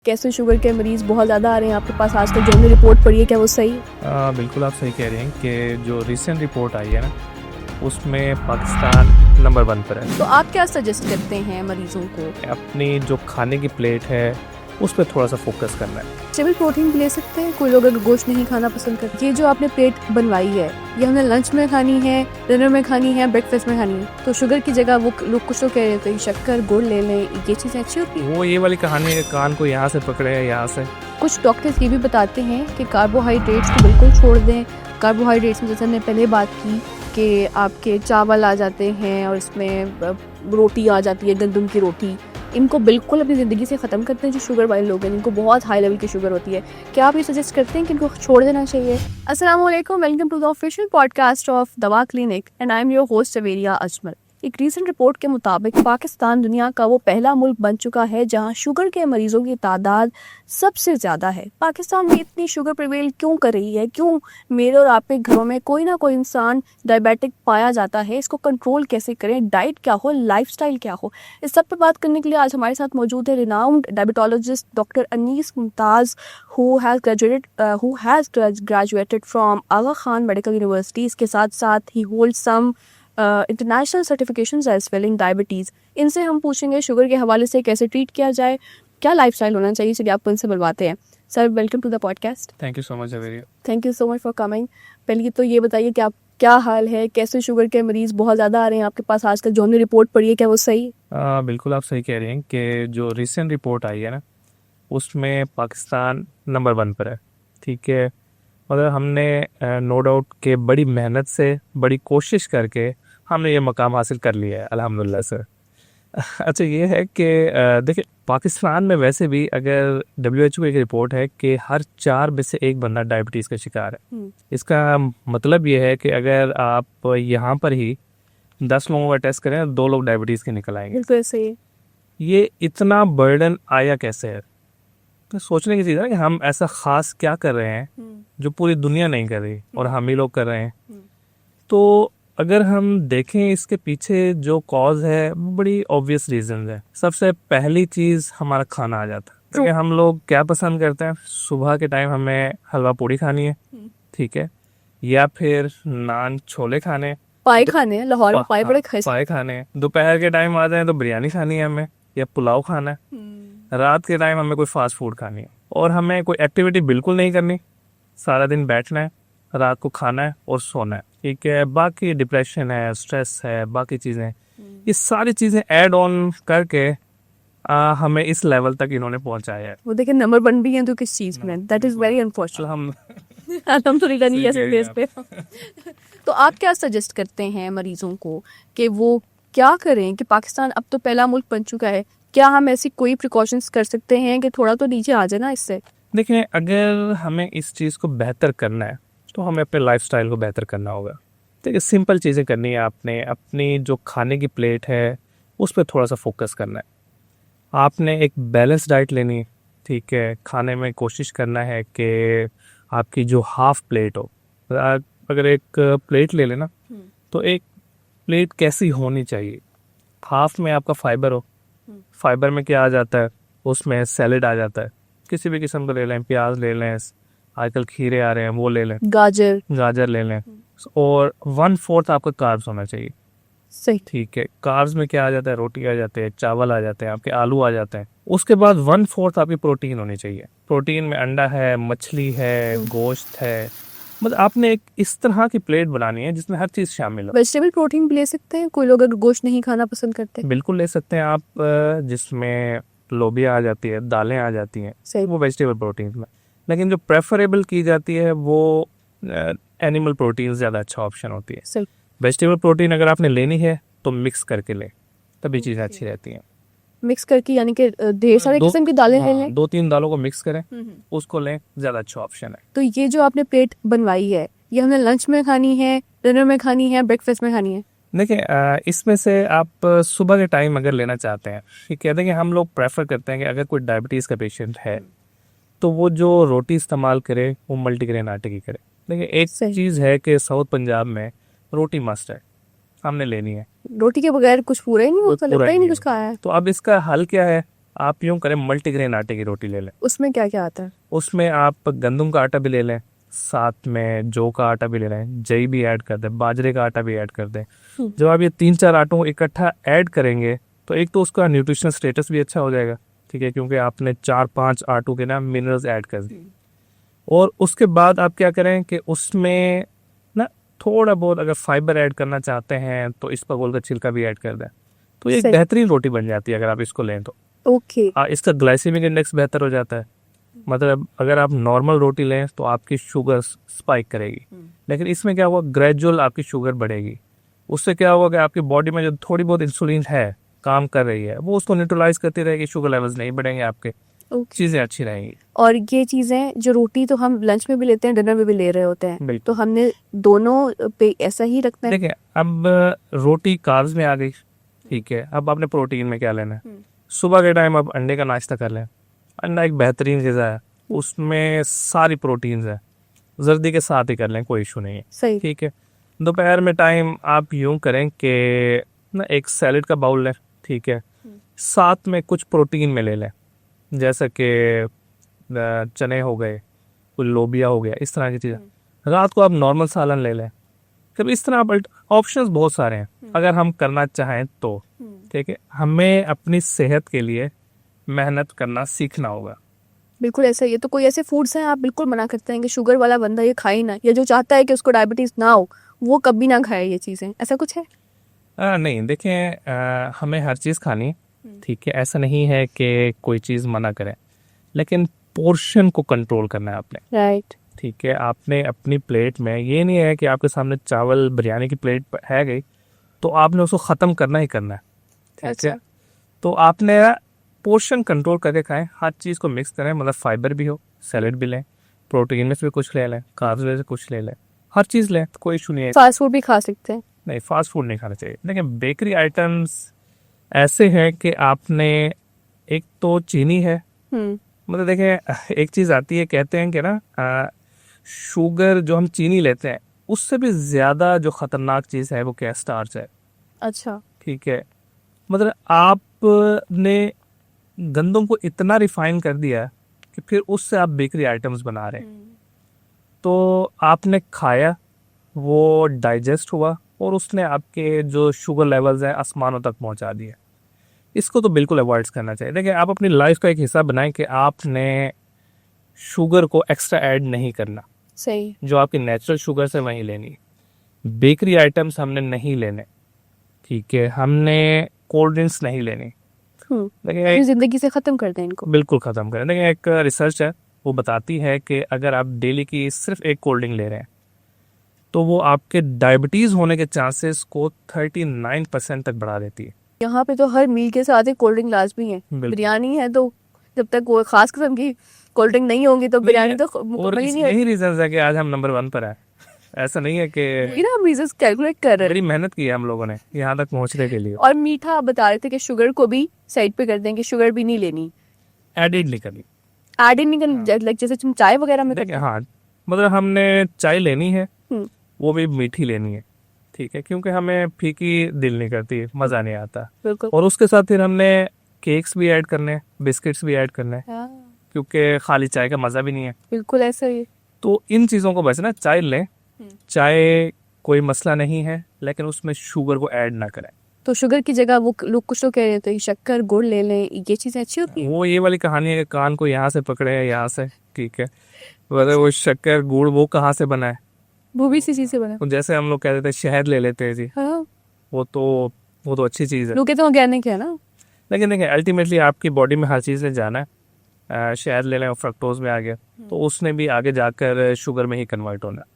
कैसे शुगर के मरीज़ बहुत ज़्यादा आ रहे हैं आपके पास आजकल, जो हमने रिपोर्ट पढ़ी है, क्या वो सही? बिल्कुल आप सही कह रहे हैं कि जो रिसेंट रिपोर्ट आई है ना, उसमें पाकिस्तान नंबर 1 पर है। तो आप क्या सजेस्ट करते हैं मरीज़ों को? अपनी जो खाने की प्लेट है उस पर थोड़ा सा फोकस करना है। वेजिटेबल प्रोटीन भी ले सकते हैं कोई लोग अगर गोश्त नहीं खाना पसंद करते। ये जो आपने प्लेट बनवाई है, ये हमने लंच में खानी है, डिनर में खानी है, ब्रेकफास्ट में खानी है, तो शुगर की जगह वो लोग कुछ तो कह रहे थे शक्कर गुड़ ले लें, ये चीज़ें अच्छी होती है? वो ये वाली कहानी है, कान को यहाँ से पकड़े है, यहाँ से। कुछ डॉक्टर्स ये भी बताते हैं कि कार्बोहाइड्रेट्स को बिल्कुल छोड़ दें। कार्बोहाइड्रेट्स में जैसे हमने पहले बात की कि आपके चावल आ जाते हैं और इसमें रोटी आ जाती है, गंदम की रोटी, इनको बिल्कुल अपनी ज़िंदगी से ख़त्म करते हैं जो शुगर वाले लोग हैं, जिनको बहुत हाई लेवल की शुगर होती है। क्या आप ये सजेस्ट करते हैं कि इनको छोड़ देना चाहिए? अस्सलाम वालेकुम, welcome to the official podcast of Dawa clinic and I am your host Saveria Ajmal. एक रीसेंट रिपोर्ट के मुताबिक पाकिस्तान दुनिया का वो पहला मुल्क बन चुका है जहां शुगर के मरीजों की तादाद सबसे ज़्यादा है। पाकिस्तान में इतनी शुगर प्रिवेल क्यों कर रही है? क्यों मेरे और आपके घरों में कोई ना कोई इंसान डायबिटिक पाया जाता है? इसको कंट्रोल कैसे करें? डाइट क्या हो, लाइफस्टाइल क्या हो? इस सब पे बात करने के लिए आज हमारे साथ मौजूद है renowned diabetologist doctor Anees Mumtaz who has graduated from Aga Khan Medical University। इसके साथ साथ ही holds some international certifications as well in diabetes. इनसे हम पूछेंगे शुगर के हवाले से कैसे ट्रीट किया जाए, क्या लाइफस्टाइल होना चाहिए। चलिए आपको इनसे मिलवाते हैं। Sir, welcome to the podcast. Thank you so much अवेरिया। Thank you so much for coming. पहले तो ये बताइए कि आप क्या हाल है, कैसे शुगर के मरीज़ बहुत ज़्यादा आ रहे हैं आपके पास आजकल, जो हमने रिपोर्ट पढ़ी है, क्या वो सही? बिल्कुल आप सही कह रहे हैं कि जो रिसेंट रिपोर्ट आई है ना, उसमें पाकिस्तान नंबर 1 पर है। ठीक है, मगर हमने नो डाउट के बड़ी मेहनत से, बड़ी कोशिश करके हमने ये मकाम हासिल कर लिया है, अल्हम्दुलिल्लाह सर। अच्छा, ये है कि देखिए, पाकिस्तान में वैसे भी अगर WHO की एक रिपोर्ट है कि हर 4 में से 1 बंदा डायबिटीज़ का शिकार है। इसका मतलब ये है कि अगर आप यहाँ पर ही 10 लोगों का टेस्ट करें, 2 लोग डायबिटीज़ के निकल आएंगे। बिल्कुल सही। ये इतना बर्डन आया कैसे है? तो सोचने की चीज़ है कि हम ऐसा ख़ास क्या कर रहे हैं जो पूरी दुनिया नहीं कर रही और हम ही लोग कर रहे हैं। तो अगर हम देखें इसके पीछे जो कॉज है, वो बड़ी ऑब्वियस रीजन है। सबसे पहली चीज़ हमारा खाना आ जाता है। क्योंकि हम लोग क्या पसंद करते हैं, सुबह के टाइम हमें हलवा पूड़ी खानी है, ठीक है, या फिर नान छोले खाने, पाए खाने हैं, लाहौर में पाए बड़े खस। पाए खाने हैं। दोपहर के टाइम आ जाए तो बिरयानी खानी है हमें, या पुलाव खाना है। रात के टाइम हमें कोई फास्ट फूड खानी है, और हमें कोई एक्टिविटी बिल्कुल नहीं करनी, सारा दिन बैठना है, रात को खाना है और सोना है। ठीक है, बाकी डिप्रेशन है, स्ट्रेस है, बाकी चीज़ें, ये सारी चीज़ें ऐड ऑन करके हमें इस लेवल तक इन्होंने पहुंचाया है। वो देखिए नंबर 1 भी है तो किस चीज़ में, दैट इज़ वेरी अनफॉर्चुनेट। हम अल्हम्दुलिल्लाह नहीं ऐसे प्लेस पे। तो आप क्या सजेस्ट करते हैं मरीजों को कि वो क्या करें कि पाकिस्तान अब तो पहला मुल्क बन चुका है, क्या हम ऐसी कोई प्रिकॉशंस कर सकते हैं कि थोड़ा तो नीचे आ जाए ना इससे? देखिए, अगर हमें इस चीज़ को बेहतर करना है तो हमें अपने लाइफस्टाइल को बेहतर करना होगा। देखिए, सिंपल चीज़ें करनी है। आपने अपनी जो खाने की प्लेट है उस पर थोड़ा सा फोकस करना है। आपने एक बैलेंस डाइट लेनी है, ठीक है। खाने में कोशिश करना है कि आपकी जो हाफ प्लेट हो, अगर एक प्लेट ले लेना तो एक प्लेट कैसी होनी चाहिए? हाफ में आपका फाइबर हो। फाइबर में क्या आ जाता है? उसमें सैलेड आ जाता है, किसी भी किस्म का ले लें, प्याज ले लें, आजकल खीरे आ रहे हैं वो ले लें, गाजर ले लें, और 1/4 आपका कार्ब्स होना चाहिए। सही। ठीक है, कार्ब्स में क्या आ जाता है? रोटी आ जाते हैं, चावल आ जाते हैं, आपके आलू आ जाते हैं। उसके बाद 1/4 आपकी प्रोटीन होनी चाहिए। प्रोटीन में अंडा है, मछली है, गोश्त है। मतलब आपने एक इस तरह की प्लेट बनानी है जिसमें हर चीज़ शामिल हो। वेजिटेबल प्रोटीन भी ले सकते हैं कोई लोग अगर गोश्त नहीं खाना पसंद करते? बिल्कुल ले सकते हैं आप, जिसमें लोबिया आ जाती है, दालें आ जाती हैं, सही। वो वेजिटेबल प्रोटीन में। लेकिन जो प्रेफरेबल की जाती है वो एनिमल प्रोटीन ज़्यादा अच्छा ऑप्शन होती है। सही। वेजिटेबल प्रोटीन अगर आपने लेनी है तो मिक्स करके लें, तभी चीज़ें अच्छी रहती हैं। मिक्स करके यानी कि ढेर सारे किस्म की दालें ले लें? 2-3 दालों को मिक्स करें, उसको लें, ज़्यादा अच्छा ऑप्शन है। तो ये जो आपने प्लेट बनवाई है, ये हमने लंच में खानी है, डिनर में खानी है, ब्रेकफास्ट में खानी है? देखिए, इसमें से आप सुबह के टाइम अगर लेना चाहते हैं, ठीक है, देखिए हम लोग प्रेफर करते हैं कि अगर कोई डायबिटीज़ का पेशेंट है तो वो जो रोटी इस्तेमाल करे वो मल्टीग्रेन आटे की करे। देखिए, एक चीज़ है कि साउथ पंजाब में रोटी मस्ट है, हमने लेनी है। रोटी के बगैर कुछ पूरा ही नहीं होता, लगता ही नहीं कुछ खाया है। तो अब इसका हल क्या है? आप यूँ करें मल्टीग्रेन आटे की रोटी ले लें। उसमें क्या क्या आता है? उसमें आप गंदम का आटा भी ले लें, साथ में जौ का आटा भी ले लें, जई भी ऐड कर दें, बाजरे का आटा भी ऐड कर दें। जब आप ये 3-4 आटों को इकट्ठा ऐड करेंगे तो एक तो उसका न्यूट्रिशनल स्टेटस भी अच्छा हो जाएगा, ठीक है, क्योंकि आपने 4-5 आटों के ना मिनरल्स ऐड कर दिए। और उसके बाद आप क्या करें कि उसमें ना थोड़ा बहुत अगर फाइबर ऐड करना चाहते हैं तो इसबगोल का छिलका भी ऐड कर दें, तो ये एक सही। बेहतरीन रोटी बन जाती है अगर आप इसको लें तो। ओके। इसका ग्लाइसेमिक इंडेक्स बेहतर हो जाता है। मतलब अगर आप नॉर्मल रोटी लें तो आपकी शुगर स्पाइक करेगी, लेकिन इसमें क्या होगा, ग्रेजुअल आपकी शुगर बढ़ेगी। उससे क्या होगा कि आपकी बॉडी में जो थोड़ी बहुत इंसुलिन है काम कर रही है वो उसको न्यूट्रलाइज करती रहेगी, शुगर लेवल्स नहीं बढ़ेंगे आपके, ओके। चीज़ें अच्छी रहेंगी। और ये चीज़ें जो रोटी तो हम लंच में भी लेते हैं, डिनर में भी ले रहे होते हैं, बिल्कुल। तो हमने दोनों पे ऐसा ही रखना है? देखिए अब रोटी कार्ब्स में आ गई, ठीक है, अब आपने प्रोटीन में क्या लेना है। सुबह के टाइम आप अंडे का नाश्ता कर लें, अंडा एक बेहतरीन ग़िज़ा है, उसमें सारी प्रोटीन्स है, जर्दी के साथ ही कर लें, कोई इशू नहीं है, सही। ठीक है। दोपहर में टाइम आप यूं करें कि ना एक सैलेड का बाउल लें, ठीक है, साथ में कुछ प्रोटीन में ले लें, जैसे कि चने हो गए, कुछ लोबिया हो गया, इस तरह की चीज़ें। रात को आप नॉर्मल सालन ले लें। फिर इस तरह आप ऑप्शंस बहुत सारे हैं अगर हम करना चाहें तो, ठीक है। हमें अपनी सेहत के लिए मेहनत करना सीखना होगा। बिल्कुल ऐसा ही है। तो कोई ऐसे फूड्स हैं आप बिल्कुल मना करते हैं कि शुगर वाला बंदा ये खाए ही ना, या जो चाहता है कि उसको डायबिटीज ना हो वो कभी ना खाए ये चीज़ें, ऐसा कुछ है? नहीं, देखें, हमें हर चीज़ खानी है, ठीक है, ऐसा नहीं है कि कोई चीज़ मना करें, लेकिन पोर्शन को कंट्रोल करना है आपने, राइट। ठीक है। आपने अपनी प्लेट में, ये नहीं है कि आपके सामने चावल बिरयानी की प्लेट है गई तो आपने उसको ख़त्म करना ही करना है, ठीक है। अच्छा। तो आपने पोर्शन कंट्रोल करके खाएं, हर चीज़ को मिक्स करें, मतलब फाइबर भी हो, सैलेड भी लें, प्रोटीन में से भी कुछ ले लें, कार्ब्स में से कुछ ले लें, हर चीज़ लें, कोई इशू नहीं है। फास्ट फूड भी खा सकते हैं? नहीं, फास्ट फूड नहीं खाना चाहिए। लेकिन बेकरी आइटम्स ऐसे हैं कि आपने, एक तो चीनी है, मतलब देखें एक चीज़ आती है, कहते हैं कि ना शुगर जो हम चीनी लेते हैं उससे भी ज़्यादा जो ख़तरनाक चीज़ है वो क्या, स्टार्च है। अच्छा। ठीक है, मतलब आपने गंदम को इतना रिफाइन कर दिया कि फिर उससे आप बेकरी आइटम्स बना रहे हैं। तो आपने खाया, वो डाइजेस्ट हुआ और उसने आपके जो शुगर लेवल्स हैं आसमानों तक पहुंचा दिए। इसको तो बिल्कुल अवॉइड करना चाहिए। देखिए, आप अपनी लाइफ का एक हिस्सा बनाएं कि आपने शुगर को एक्स्ट्रा ऐड नहीं करना, सही। जो आपकी नेचुरल शुगर से वहीं लेनी। बेकरी आइटम्स हमने नहीं लेने, ठीक है, हमने कोल्ड ड्रिंक्स नहीं लेनी। देखिए, अपनी जिंदगी से खत्म कर दें इनको। बिल्कुल ख़त्म करें। देखिए, एक रिसर्च है वो बताती है कि अगर आप डेली की सिर्फ एक कोल्ड ड्रिंक ले रहे हैं तो वो आपके डायबिटीज़ होने के चांसेस को 39% तक बढ़ा देती है। यहाँ पे तो हर मील के साथ एक कोल्ड ड्रिंक लाजमी है। बिल्कुल। बिरयानी है तो जब तक वो खास किस्म की कोल्ड ड्रिंक नहीं होंगी तो बिरयानी तो और मुकम्मल ही नहीं यही रीजन है कि आज हम नंबर 1 पर है। ऐसा नहीं है कि होगी ना, हम रीजंस कैलकुलेट कर रहे हैं। बड़ी मेहनत की है हम लोगों ने यहाँ तक पहुँचने के लिए। और मीठा आप बता रहे थे कि शुगर को भी साइड पे कर दें, कि शुगर भी नहीं लेनी, एडिड नहीं करनी। ऐड नहीं करनी, लाइक जैसे तुम चाय वगैरह में करते देखिए, हाँ, मतलब हमने चाय लेनी है, हम्म। वो भी मीठी लेनी है, ठीक है, क्योंकि हमें फीकी दिल नहीं करती, मज़ा नहीं आता। बिल्कुल। और उसके साथ फिर हमने केक्स भी ऐड करने हैं, बिस्किट्स भी ऐड करने हैं, हाँ, क्योंकि खाली चाय का मज़ा भी नहीं है। बिल्कुल ऐसा ही है। तो इन चीज़ों को बचना, चाय लें, चाय कोई मसला नहीं है, लेकिन उसमें शुगर को ऐड ना करें। तो शुगर की जगह वो लोग कुछ लोग कह रहे थे शक्कर गुड़ ले लें, ये चीज़ें अच्छी होती है? वो ये वाली कहानी है कि कान को यहाँ से पकड़े है, यहाँ से, ठीक है, मतलब वो शक्कर गुड़ वो कहाँ से बना है? वो भी इसी चीज़ से बना। तो जैसे हम लोग कहते थे शहद ले लेते हैं जी, हाँ, वो तो अच्छी चीज़ है, लोग कहते हैं ऑर्गेनिक है ना। लेकिन देखिए अल्टीमेटली आपकी बॉडी में हर चीज़ ने जाना है। शहद ले लें और फ्रक्टोज में आ गया तो उसने भी आगे जाकर शुगर में ही कन्वर्ट होना है।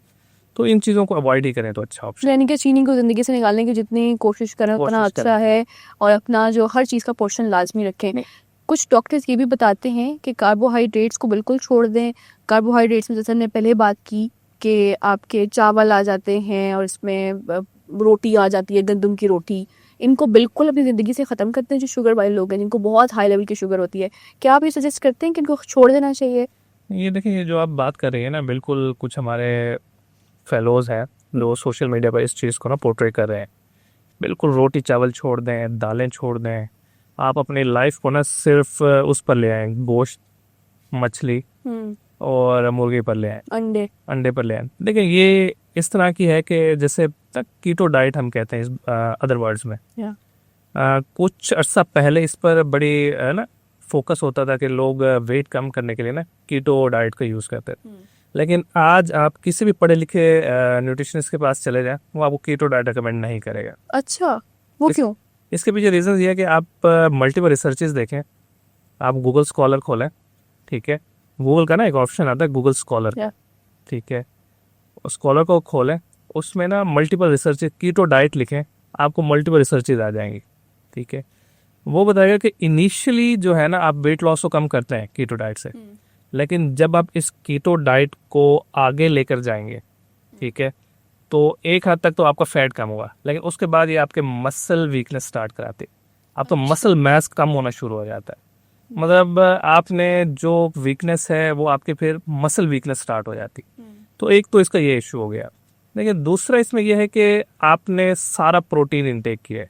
तो इन चीज़ों को अवॉइड ही करें तो अच्छा ऑप्शन। यानी कि चीनी को ज़िंदगी से निकालने की जितनी कोशिश करें उतना कोशिश अच्छा है, और अपना जो हर चीज़ का पोर्शन लाजमी रखें। कुछ डॉक्टर्स ये भी बताते हैं कि कार्बोहाइड्रेट्स को बिल्कुल छोड़ दें। कार्बोहाइड्रेट्स में जैसे हमने पहले बात की कि आपके चावल आ जाते हैं और इसमें रोटी आ जाती है, गंदम की रोटी, इनको बिल्कुल अपनी ज़िंदगी से ख़त्म करते हैं जो शुगर वाले लोग हैं, जिनको बहुत हाई लेवल की शुगर होती है। क्या आप ये सजेस्ट करते हैं कि इनको छोड़ देना चाहिए? ये देखिए, ये जो आप बात कर रही है ना, बिल्कुल कुछ हमारे फेलोज़ हैं जो सोशल मीडिया पर इस चीज़ को ना पोर्ट्रे कर रहे हैं। बिल्कुल रोटी चावल छोड़ दें, दालें छोड़ दें, आप अपनी लाइफ को ना सिर्फ उस पर ले आए, गोश्त, मछली और मुर्गी पर ले आए, अंडे पर ले आए। देखिए ये इस तरह की है कि जैसे कीटो डाइट हम कहते हैं अदर वर्ड्स में। कुछ अर्सा पहले इस पर बड़ी ना फोकस होता था कि लोग वेट कम करने के लिए ना कीटो डाइट का यूज़ करते थे। लेकिन आज आप किसी भी पढ़े लिखे न्यूट्रिशनिस्ट के पास चले जाएं, वो आपको कीटो डाइट रिकमेंड नहीं करेगा। अच्छा, वो क्यों? इसके पीछे रीज़न ये है कि आप मल्टीपल रिसर्चेस देखें, आप गूगल स्कॉलर खोलें, ठीक है, गूगल का ना एक ऑप्शन आता है गूगल स्कॉलर, ठीक है, स्कॉलर को खोलें, उसमें ना मल्टीपल रिसर्चेस कीटो डाइट लिखें, आपको मल्टीपल रिसर्चेस आ जाएंगी, ठीक है। वो बताएगा कि इनिशियली जो है ना आप वेट लॉस को कम करते हैं कीटो डाइट से, लेकिन जब आप इस कीटो डाइट को आगे लेकर जाएंगे, ठीक है, तो एक हद तक तो आपका फैट कम होगा, लेकिन उसके बाद ये आपके मसल वीकनेस स्टार्ट कराते, आपका मसल मास कम होना शुरू हो जाता है। मतलब आपने जो वीकनेस है वो आपके फिर मसल वीकनेस स्टार्ट हो जाती। तो एक तो इसका ये इशू हो गया। लेकिन दूसरा इसमें यह है कि आपने सारा प्रोटीन इंटेक किया है।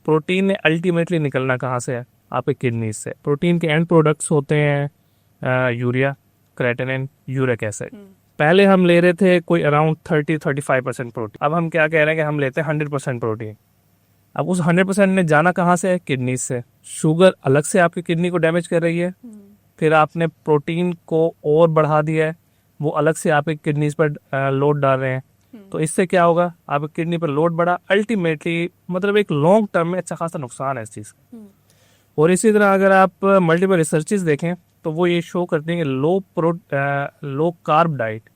प्रोटीन ने अल्टीमेटली निकलना कहाँ से है? आपके किडनी से। प्रोटीन के एंड प्रोडक्ट्स होते हैं यूरिया, क्रेटिनिन, यूरिक एसिड। पहले हम ले रहे थे कोई अराउंड 30-35% प्रोटीन, अब हम क्या कह रहे हैं कि हम लेते हैं 100% प्रोटीन। अब उस 100% ने जाना कहाँ से है? किडनी से। शुगर अलग से आपकी किडनी को डैमेज कर रही है, फिर आपने प्रोटीन को और बढ़ा दिया है, वो अलग से आपके किडनीज पर लोड डाल रहे हैं। तो इससे क्या होगा? आपकी किडनी पर लोड बढ़ा, अल्टीमेटली मतलब एक लॉन्ग टर्म में अच्छा खासा नुकसान है इस चीज़ का। और इसी तरह अगर आप मल्टीपल रिसर्चेस देखें तो वो ये शो करते हैं कि low carb diet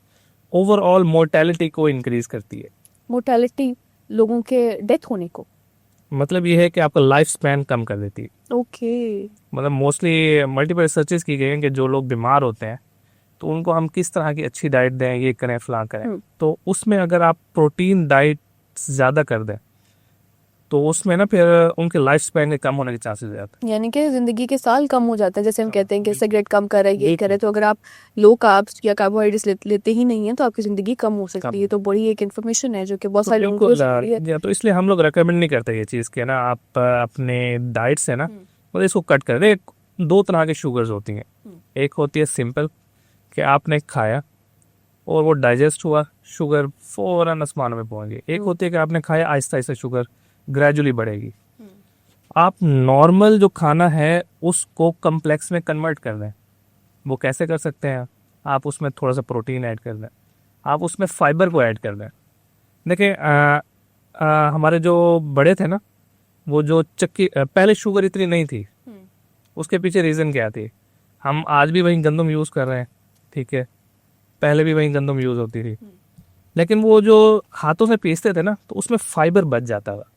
overall mortality को इंक्रीज करती है। मोर्टेलिटी, लोगों के डेथ होने को? मतलब ये है कि आपका लाइफ स्पैन कम कर देती है। ओके। मतलब मोस्टली मल्टीपल रिसर्चेस की गई हैं कि जो लोग बीमार होते हैं तो उनको हम किस तरह की अच्छी डाइट दें, ये करें, फलां करें। तो उसमें अगर आप प्रोटीन डाइट ज़्यादा कर दें तो उसमें ना फिर उनके लाइफ स्पैन के कम होने के चांसेस ज़्यादा हैं। यानी कि ज़िंदगी के साल कम हो जाते हैं। जैसे हम कहते हैं कि सिगरेट कम कर रहे हैं, ये करे, तो अगर आप लो कार्ब्स या कार्बोहाइड्रेट्स लेते ही नहीं है तो आपकी ज़िंदगी कम हो सकती है। तो बड़ी एक इन्फॉर्मेशन है जो कि बहुत सारे लोगों को ज़रूरी है। तो इसलिए हम लोग रेकमेंड नहीं करते ये चीज़ कि ना आप अपने डाइट से ना मतलब इसको कट कर दें। दो तरह की शुगर्स होती हैं, एक होती है सिंपल कि आपने खाया और वो डाइजेस्ट हुआ, शुगर फौरन आसमान में पहुंच गई। एक होती है कि आपने खाया, आहिस्ता आहिस्ता शुगर ग्रेजुअली बढ़ेगी। आप नॉर्मल जो खाना है उसको कम्प्लेक्स में कन्वर्ट कर दें। वो कैसे कर सकते हैं? आप उसमें थोड़ा सा प्रोटीन ऐड कर दें, आप उसमें फाइबर को ऐड कर दें। देखिए हमारे जो बड़े थे ना, वो जो चक्की पहले शुगर इतनी नहीं थी, उसके पीछे रीज़न क्या थी? हम आज भी वही गंदम यूज़ कर रहे हैं, ठीक है, पहले भी वही गंदम यूज़ होती थी, लेकिन वो जो हाथों से पीसते थे ना तो उसमें फाइबर बच जाता था।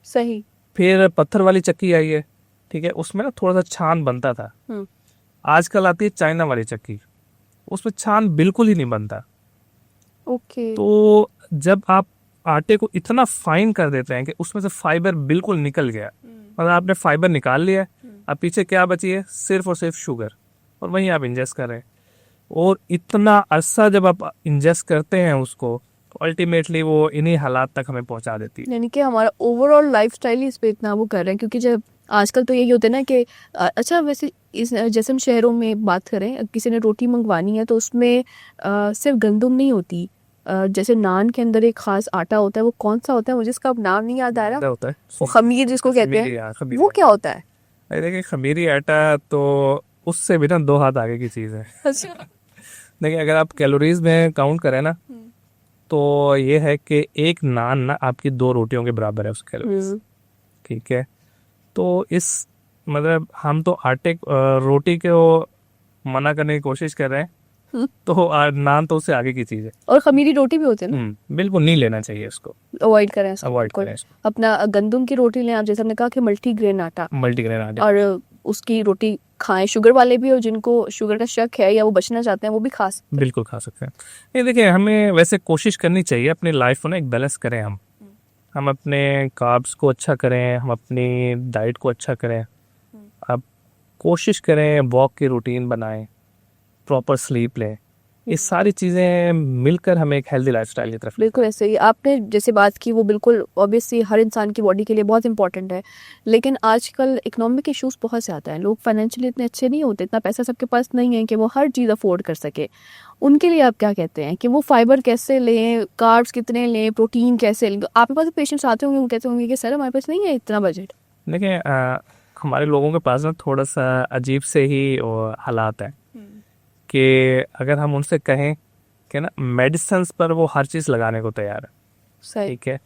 सही। फिर पत्थर वाली चक्की आई है, ठीक है, उसमें ना थोड़ा सा छान बनता था। आजकल आती है चाइना वाली चक्की, उसमें छान बिल्कुल ही नहीं बनता। ओके। तो जब आप आटे को इतना फाइन कर देते हैं कि उसमें से फाइबर बिल्कुल निकल गया, मतलब आपने फाइबर निकाल लिया, अब पीछे क्या बची है? सिर्फ और सिर्फ शुगर, और वहीं आप इंजेस्ट कर रहे हैं। और इतना अरसा जब आप इंजेस्ट करते हैं उसको तो अल्टीमेटली वो इन्हीं हालात तक हमें पहुंचा देती है। यानी कि हमारा ओवरऑल लाइफस्टाइल ही इस पे इतना वो कर रहे हैं। क्योंकि जब आजकल तो यही होता है ना कि अच्छा, वैसे इस जैसे हम शहरों में बात करें, किसी ने रोटी मंगवानी है तो उसमें सिर्फ गंदम नहीं होती, जैसे नान के अंदर एक खास आटा होता है, वो कौन सा होता है मुझे इसका नाम नहीं याद आ रहा, होता है वो खमीर जिसको कहते हैं, वो क्या होता है? देखिए खमीरी आटा तो उससे भी ना दो हाथ आगे की चीज़ है। अच्छा। देखिए अगर आप कैलोरीज में काउंट करें ना तो ये है कि एक नान ना आपकी 2 रोटियों के बराबर है उसकी कैलोरीज, ठीक है। तो इस मतलब हम तो आटे रोटी को मना करने की कोशिश कर रहे हैं, तो नान तो उससे आगे की चीज़ है। और खमीरी रोटी भी होती है ना? बिल्कुल नहीं लेना चाहिए इसको, अवॉइड करें इसको, अवॉइड करें इसको। अपना गंदम की रोटी लें आप, जैसे हमने कहा कि मल्टीग्रेन आटा, और उसकी रोटी खाएं। शुगर वाले भी, और जिनको शुगर का शक है या वो बचना चाहते हैं वो भी खा सकते हैं। बिल्कुल खा सकते हैं। ये देखिए हमें वैसे कोशिश करनी चाहिए अपनी लाइफ को ना एक बैलेंस करें। हम अपने कार्ब्स को अच्छा करें, हम अपनी डाइट को अच्छा करें। अब कोशिश करें वॉक की रूटीन बनाएं, प्रॉपर स्लीप लें, ये सारी चीज़ें मिलकर हमें एक हेल्दी लाइफस्टाइल की तरफ बिल्कुल ऐसे ही आपने जैसे बात की वो बिल्कुल ऑब्वियसली हर इंसान की बॉडी के लिए बहुत इंपॉर्टेंट है, लेकिन आजकल इकोनॉमिक इश्यूज बहुत ज़्यादा हैं, लोग फाइनेंशियली इतने अच्छे नहीं होते, इतना पैसा सबके पास नहीं है कि वो हर चीज़ अफोर्ड कर सके। उनके लिए आप क्या कहते हैं कि वो फाइबर कैसे लें, कार्ब्स कितने लें, प्रोटीन कैसे लें? आपके पास पेशेंट्स आते होंगे, वो कहते होंगे कि सर हमारे पास नहीं है इतना बजट। देखिए हमारे लोगों के पास ना थोड़ा सा अजीब से ही वो हालात है कि अगर हम उनसे कहें कि ना मेडिसिन पर वो हर चीज़ लगाने को तैयार है। सही। ठीक है,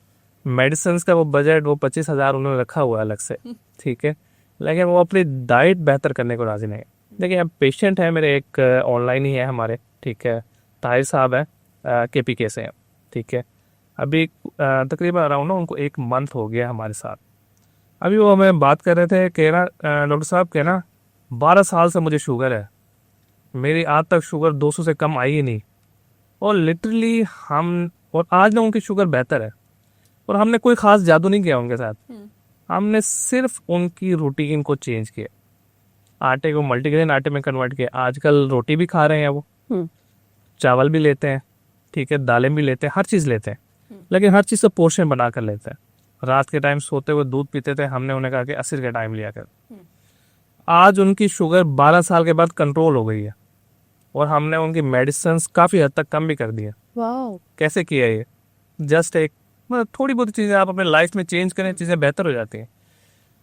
मेडिसिन का वो बजट वो 25,000 उन्होंने रखा हुआ है अलग से। ठीक है, लेकिन वो अपनी डाइट बेहतर करने को राजी नहीं है। देखिए अब पेशेंट है मेरे, एक ऑनलाइन ही है हमारे। ठीक है, ताहिर साहब है, KPK से हैं। ठीक है, अभी तकरीबन अराउंड ना उनको 1 मंथ हो गया हमारे साथ। अभी वो हमें बात कर रहे थे कि ना डॉक्टर साहब के ना 12 साल से मुझे शुगर है, मेरी आज तक शुगर 200 से कम आई ही नहीं। और लिटरली हम, और आज ना उनकी शुगर बेहतर है, और हमने कोई ख़ास जादू नहीं किया उनके साथ। हमने सिर्फ उनकी रूटीन को चेंज किया, आटे को मल्टीग्रेन आटे में कन्वर्ट किया। आजकल रोटी भी खा रहे हैं वो, चावल भी लेते हैं, ठीक है, दालें भी लेते हैं, हर चीज़ लेते हैं, लेकिन हर चीज़ से पोर्शन बना कर लेते हैं। रात के टाइम सोते हुए दूध पीते थे, हमने उन्हें कहा कि असर के टाइम लिया कर। आज उनकी शुगर 12 साल के बाद कंट्रोल हो गई है, और हमने उनकी मेडिसिन काफ़ी हद तक कम भी कर दी है। वाह। कैसे किया ये? जस्ट एक मतलब थोड़ी बहुत चीज़ें आप अपने लाइफ में चेंज करें, चीज़ें बेहतर हो जाती हैं।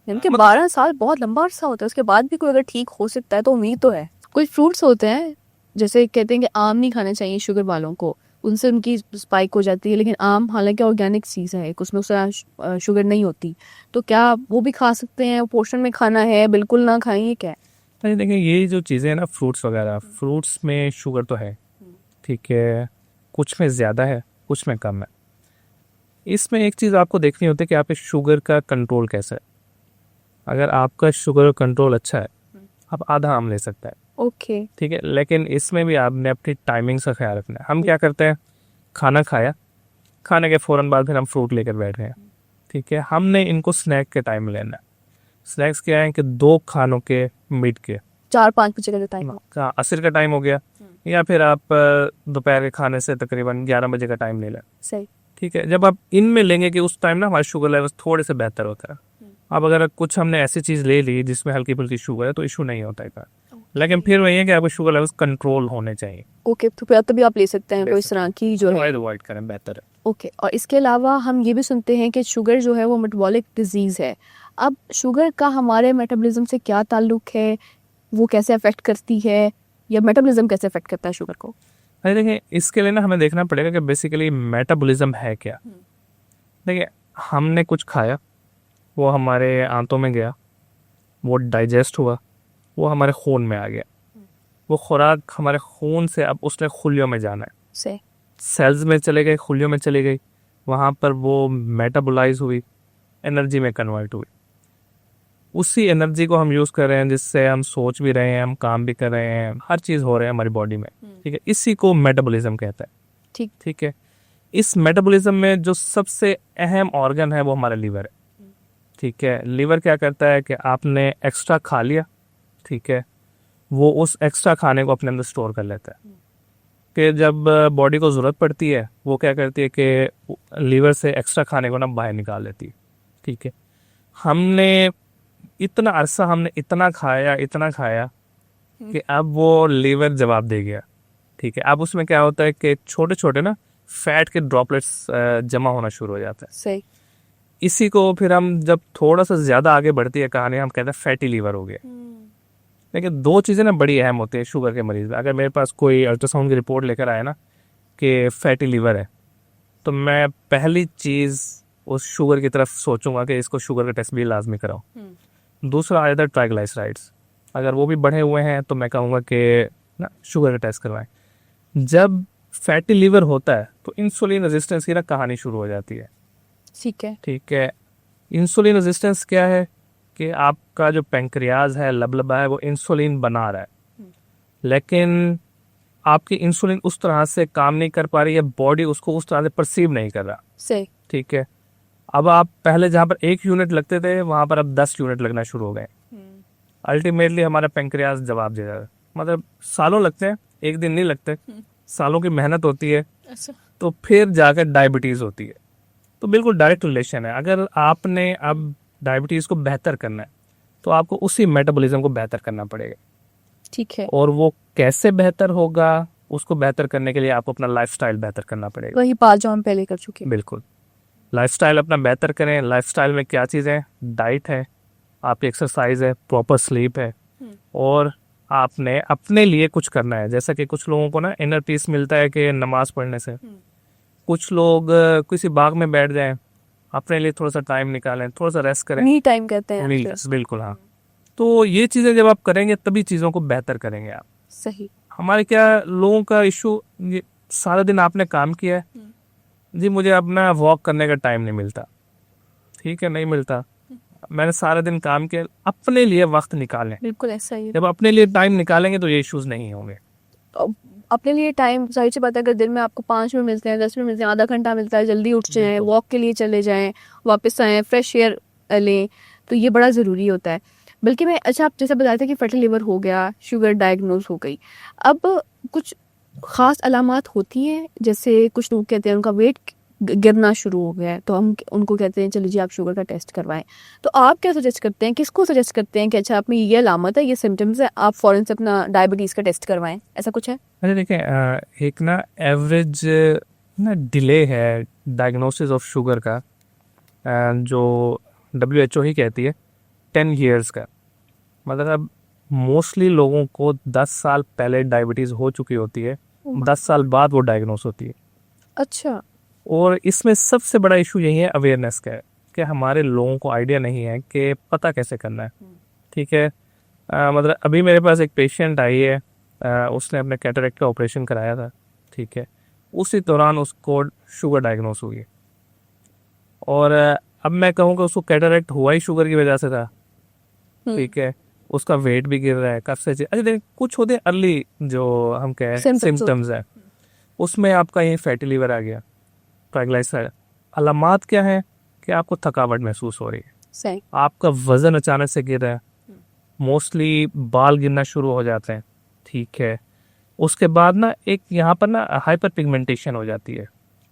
यानी कि 12 साल बहुत लंबा अरसा होता है, उसके बाद भी कोई अगर ठीक हो सकता है तो उम्मीद तो है। कुछ फ्रूट्स होते हैं जैसे कहते हैं कि आम नहीं खाना चाहिए शुगर वालों को, उनसे उनकी स्पाइक हो जाती है, लेकिन आम हालांकि ऑर्गेनिक चीज़ है, उसमें उस तरह शुगर नहीं होती, तो क्या वो भी खा सकते हैं? पोर्शन में खाना है, बिल्कुल ना खाएं, ये क्या है? अरे देखिए, ये जो चीज़ें हैं ना, फ्रूट्स वगैरह, फ्रूट्स में शुगर तो है, ठीक है, कुछ में ज़्यादा है, कुछ में कम है। इसमें एक चीज़ आपको देखनी होती है कि आप इस शुगर का कंट्रोल कैसा है। अगर आपका शुगर कंट्रोल अच्छा है, आप आधा आम ले सकते हैं, ओके। ठीक है, लेकिन इसमें भी आपने अपनी टाइमिंग्स का ख्याल रखना है। हम क्या करते हैं, खाना खाया, खाने के फ़ौरन बाद फिर हम फ्रूट लेकर बैठ गए, ठीक है, हमने इनको स्नैक के टाइम लेना है। स्नैक्स क्या है कि 2 खानों के मिड के 4-5 बजे का जो टाइम है। का असर का टाइम हो गया, या फिर आप दोपहर के खाने से तकरीबन 11 बजे का टाइम ले लें। सही। ठीक है, जब आप इनमें लेंगे कि उस टाइम ना हमारे शुगर लेवल थोड़े से बेहतर होता है। अब अगर कुछ हमने ऐसी चीज़ ले ली जिसमें हल्की फुल्की शुगर है तो इशू नहीं होता है, लेकिन फिर वही है कि आपके शुगर लेवल्स कंट्रोल होने चाहिए। ओके, तो फिर तभी आप ले सकते हैं कोई इस तरह की जो है। अवॉइड करें, बेहतर है। ओके, और इसके अलावा हम ये भी सुनते हैं कि शुगर जो है वो मेटाबॉलिक डिजीज़ है। अब शुगर का हमारे मेटाबॉलिज्म से क्या ताल्लुक है, वो कैसे अफेक्ट करती है, या मेटाबॉलिज्म कैसे अफेक्ट करता है शुगर को? अरे देखिए, इसके लिए ना हमें देखना पड़ेगा कि बेसिकली मेटाबॉलिज्म है क्या। देखिए, हमने कुछ खाया, वो हमारे आंतों में गया, वो डाइजेस्ट हुआ, वो हमारे खून में आ गया, वो खुराक हमारे खून से अब उसने खुलियों में जाना है, से सेल्स में चले गए, खुलियों में चली गई, वहाँ पर वो मेटाबोलाइज हुई, एनर्जी में कन्वर्ट हुई। उसी एनर्जी को हम यूज़ कर रहे हैं, जिससे हम सोच भी रहे हैं, हम काम भी कर रहे हैं, हर चीज़ हो रहा है हमारी बॉडी में। ठीक है, इसी को मेटाबॉलिज्म कहता है। ठीक। ठीक है, इस मेटाबॉलिज्म में जो सबसे अहम ऑर्गन है वो हमारा लीवर है। ठीक है, लीवर क्या करता है कि आपने एक्स्ट्रा खा लिया, ठीक है, वो उस एक्स्ट्रा खाने को अपने अंदर स्टोर कर लेता है, कि जब बॉडी को ज़रूरत पड़ती है वो क्या करती है कि लीवर से एक्स्ट्रा खाने को ना बाहर निकाल लेती है। ठीक है, हमने इतना अरसा हमने इतना खाया कि अब वो लीवर जवाब दे गया। ठीक है, अब उसमें क्या होता है कि छोटे छोटे ना फैट के ड्रॉपलेट्स जमा होना शुरू हो जाता है। सही। इसी को फिर हम जब थोड़ा सा ज़्यादा आगे बढ़ती है कहानी, हम कहते हैं फैटी लीवर हो गया। लेकिन 2 चीज़ें ना बड़ी अहम होती है शुगर के मरीज में। अगर मेरे पास कोई अल्ट्रासाउंड की रिपोर्ट लेकर आए ना कि फैटी लीवर है, तो मैं पहली चीज़ उस शुगर की तरफ सोचूंगा कि इसको शुगर का टेस्ट भी लाजमी कराओ। दूसरा आ जाता है ट्राइग्लिसराइड्स, अगर वो भी बढ़े हुए हैं तो मैं कहूँगा कि ना शुगर का टेस्ट करवाएं। जब फैटी लीवर होता है तो इंसुलिन रेजिस्टेंस की ना कहानी शुरू हो जाती है। ठीक है। ठीक है, इंसुलिन रेजिस्टेंस क्या है कि आपका जो पेंक्रियाज है, लबलबा है, वो इंसुलिन बना रहा है, लेकिन आपकी इंसुलिन उस तरह से काम नहीं कर पा रही है, बॉडी उसको उस तरह से परसीव नहीं कर रहा। सही। ठीक है, अब आप पहले जहाँ पर 1 यूनिट लगते थे वहाँ पर अब 10 यूनिट लगना शुरू हो गए। अल्टीमेटली हमारा पेंक्रियाज जवाब दे रहा है, मतलब सालों लगते हैं, एक दिन नहीं लगते, सालों की मेहनत होती है, अच्छा। तो फिर जाकर डायबिटीज़ होती है। तो बिल्कुल डायरेक्ट रिलेशन है। अगर आपने अब डायबिटीज़ को बेहतर करना है तो आपको उसी मेटाबॉलिज्म को बेहतर करना पड़ेगा। ठीक है। और वो कैसे बेहतर होगा, उसको बेहतर करने के लिए आपको अपना लाइफस्टाइल बेहतर करना पड़ेगा। वही बात जो हम पहले कर चुके हैं। बिल्कुल, लाइफस्टाइल अपना बेहतर करें। लाइफस्टाइल में क्या चीज़ें, डाइट है, आपकी एक्सरसाइज है, प्रॉपर स्लीप है, और आपने अपने लिए कुछ करना है। जैसा कि कुछ लोगों को ना इनर पीस मिलता है कि नमाज पढ़ने से, कुछ लोग किसी बाग में बैठ जाएं, अपने लिए थोड़ा सा टाइम निकालें, थोड़ा सा रेस्ट करें। मी टाइम कहते हैं मी, actually। बिल्कुल हाँ। तो ये चीज़ें जब आप करेंगे तभी चीज़ों को बेहतर करेंगे आप। सही। हमारे क्या लोगों का इशू, ये सारा दिन आपने काम किया है, जी मुझे अपना वॉक करने का टाइम नहीं मिलता। ठीक है, नहीं मिलता, मैंने सारा दिन काम किया, अपने लिए वक्त निकालें। बिल्कुल ऐसा ही है। जब अपने लिए टाइम निकालेंगे तो ये इश्यूज नहीं होंगे। अब अपने लिए टाइम, जाहिर सी बात है, अगर दिन में आपको 5 मिनट मिलते हैं, 10 मिनट मिलते हैं, आधा घंटा मिलता है, जल्दी उठ जाएं, वॉक के लिए चले जाएं, वापस आएं, फ्रेश एयर लें, तो ये बड़ा ज़रूरी होता है। बल्कि मैं, अच्छा आप जैसे बताया था कि फैटी लिवर हो गया, शुगर डायग्नोज हो गई, अब कुछ ख़ास अलामात होती हैं? जैसे कुछ लोग कहते हैं उनका वेट गिरना शुरू हो गया है, तो हम उनको कहते हैं चलो जी आप शुगर का टेस्ट करवाएं। तो आप क्या सजेस्ट करते हैं, किसको सजेस्ट करते हैं कि अच्छा आप में ये अलामत है, ये सिम्टम्स है, आप फ़ौरन से अपना डायबिटीज़ का टेस्ट करवाएं, ऐसा कुछ है? अरे देखें, एक ना एवरेज ना डिले है डायग्नोसिस ऑफ शुगर का, जो WHO ही कहती है 10 ईयर्स का। मतलब मोस्टली लोगों को 10 साल पहले डायबिटीज़ हो चुकी होती है, 10 साल बाद वो डायग्नोस होती है। अच्छा। और इसमें सबसे बड़ा इशू यही है अवेयरनेस का है, कि हमारे लोगों को आइडिया नहीं है कि पता कैसे करना है। ठीक है, मतलब अभी मेरे पास एक पेशेंट आई है, उसने अपने कैटरेक्ट का ऑपरेशन कराया था। ठीक है, उसी दौरान उसको शुगर डायग्नोस हुई है। और अब मैं कहूँ कि उसको कैटरेक्ट हुआ ही शुगर की वजह से था। ठीक है, उसका वेट भी गिर रहा है, कफ से अच्छा देखिए, कुछ होते हैं अर्ली जो हम कहें सिम्टम्स है, उसमें आपका ये फैटी लिवर आ गया, ट्राइग्लिसराइड। अलामात क्या है कि आपको थकावट महसूस हो रही है, सही। आपका वजन अचानक से गिर रहा है, मोस्टली बाल गिरना शुरू हो जाते हैं। ठीक है, उसके बाद ना एक यहाँ पर ना हाइपर पिगमेंटेशन हो जाती है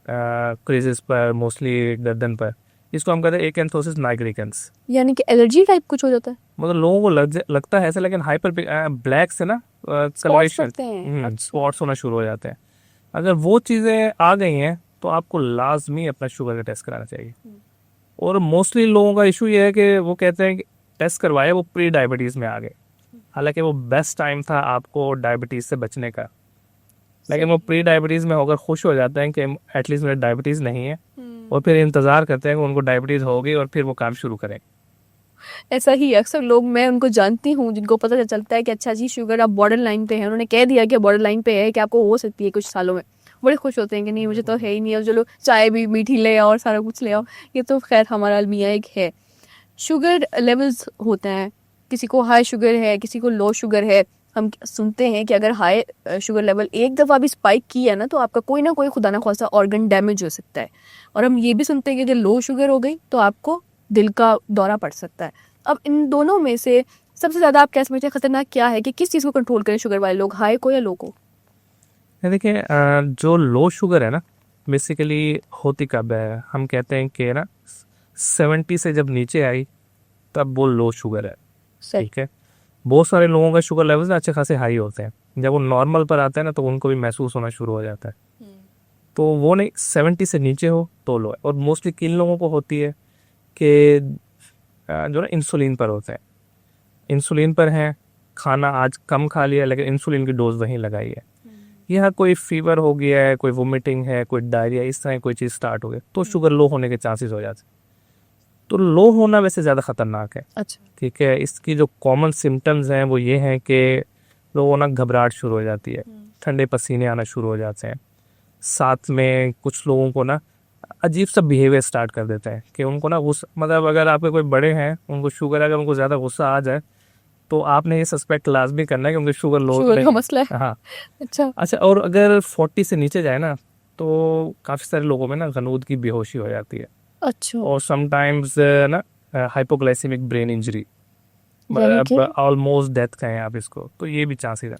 क्रीजेस पर, मोस्टली गर्दन पर। इसको हम कहते हैं एकेंथोसिस नाइग्रिकेंस। यानी कि एलर्जी टाइप कुछ हो जाता है? मतलब लोगों को लगता है ऐसा, लेकिन हाइपर ब्लैक से ना कलरेशन, स्पॉट्स होना शुरू हो जाते हैं। अगर वो चीज़ें आ गई हैं तो आपको लाजमी अपना शुगर का टेस्ट कराना चाहिए। और मोस्टली लोगों का इशू ये है कि वो कहते हैं कि टेस्ट करवाए, वो प्री डायबिटीज़ में आ गए, हालांकि वो बेस्ट टाइम था आपको डायबिटीज़ से बचने का। लेकिन वो प्री डायबिटीज़ में होकर खुश हो जाते हैं कि एटलीस्ट मेरा डायबिटीज़ नहीं है, और फिर इंतज़ार करते हैं कि उनको डायबिटीज़ होगी और फिर वो काम शुरू करें। ऐसा ही अक्सर लोग, मैं उनको जानती हूँ जिनको पता चलता है कि अच्छा जी शुगर आप बॉर्डर लाइन पे है, उन्होंने कह दिया कि बॉर्डर लाइन पे है, कि आपको हो सकती है कुछ सालों में, बड़े खुश होते हैं कि नहीं मुझे तो है ही नहीं, और चलो चाय भी मीठी ले आओ और सारा कुछ ले आओ। ये तो खैर हमारा अलमिया एक है। शुगर लेवल्स होते हैं, किसी को हाई शुगर है, किसी को लो शुगर है। हम सुनते हैं कि अगर हाई शुगर लेवल एक दफ़ा भी स्पाइक किया ना, तो आपका कोई ना कोई खुदा ना खासा ऑर्गन डैमेज हो सकता है। और हम ये भी सुनते हैं कि अगर लो शुगर हो गई तो आपको दिल का दौरा पड़ सकता है। अब इन दोनों में से सबसे ज़्यादा आप क्या समझते हैं खतरनाक क्या है, कि किस चीज़ को कंट्रोल करें शुगर वाले लोग, हाई को या लो को? देखिए, जो लो शुगर है ना, बेसिकली होती कब है, हम कहते हैं कि ना 70 से जब नीचे आई तब वो लो शुगर है। ठीक है, बहुत सारे लोगों का शुगर लेवल ना अच्छे खासे हाई होते हैं, जब वो नॉर्मल पर आते हैं ना तो उनको भी महसूस होना शुरू हो जाता है। तो वो नहीं, 70 से नीचे हो तो लो है। और मोस्टली किन लोगों को होती है कि जो ना इंसुलिन पर होते हैं, इंसुलिन पर हैं, खाना आज कम खा लिया लेकिन इंसुलिन की डोज वहीं लगाई है, या कोई फीवर हो गया है, कोई वोमिटिंग है, कोई डायरिया, इस तरह कोई चीज़ स्टार्ट हो गई तो शुगर लो होने के चांसेस हो जाते हैं। तो लो होना वैसे ज़्यादा खतरनाक है। अच्छा। ठीक है, इसकी जो कॉमन सिम्टम्स हैं वो ये हैं कि लोगों ना घबराहट शुरू हो जाती है, ठंडे पसीने आना शुरू हो जाते हैं, साथ में कुछ लोगों को ना अजीब सा बिहेवियर स्टार्ट कर देते हैं कि उनको ना मतलब अगर आपके कोई बड़े हैं उनको शुगर है, अगर उनको ज़्यादा गुस्सा आ जाए तो आपने ये सस्पेक्ट लाजमी करना है कि उनकी शुगर लो शुगर का मसला है। हाँ। अच्छा। और अगर 40 से नीचे जाए ना तो काफ़ी सारे लोगों में ना गनूद की बेहोशी हो जाती है। अच्छा। और समटाइम्स ना hypoglycaemic brain injury, almost death कहें आप इसको, तो ये भी चांसेस है।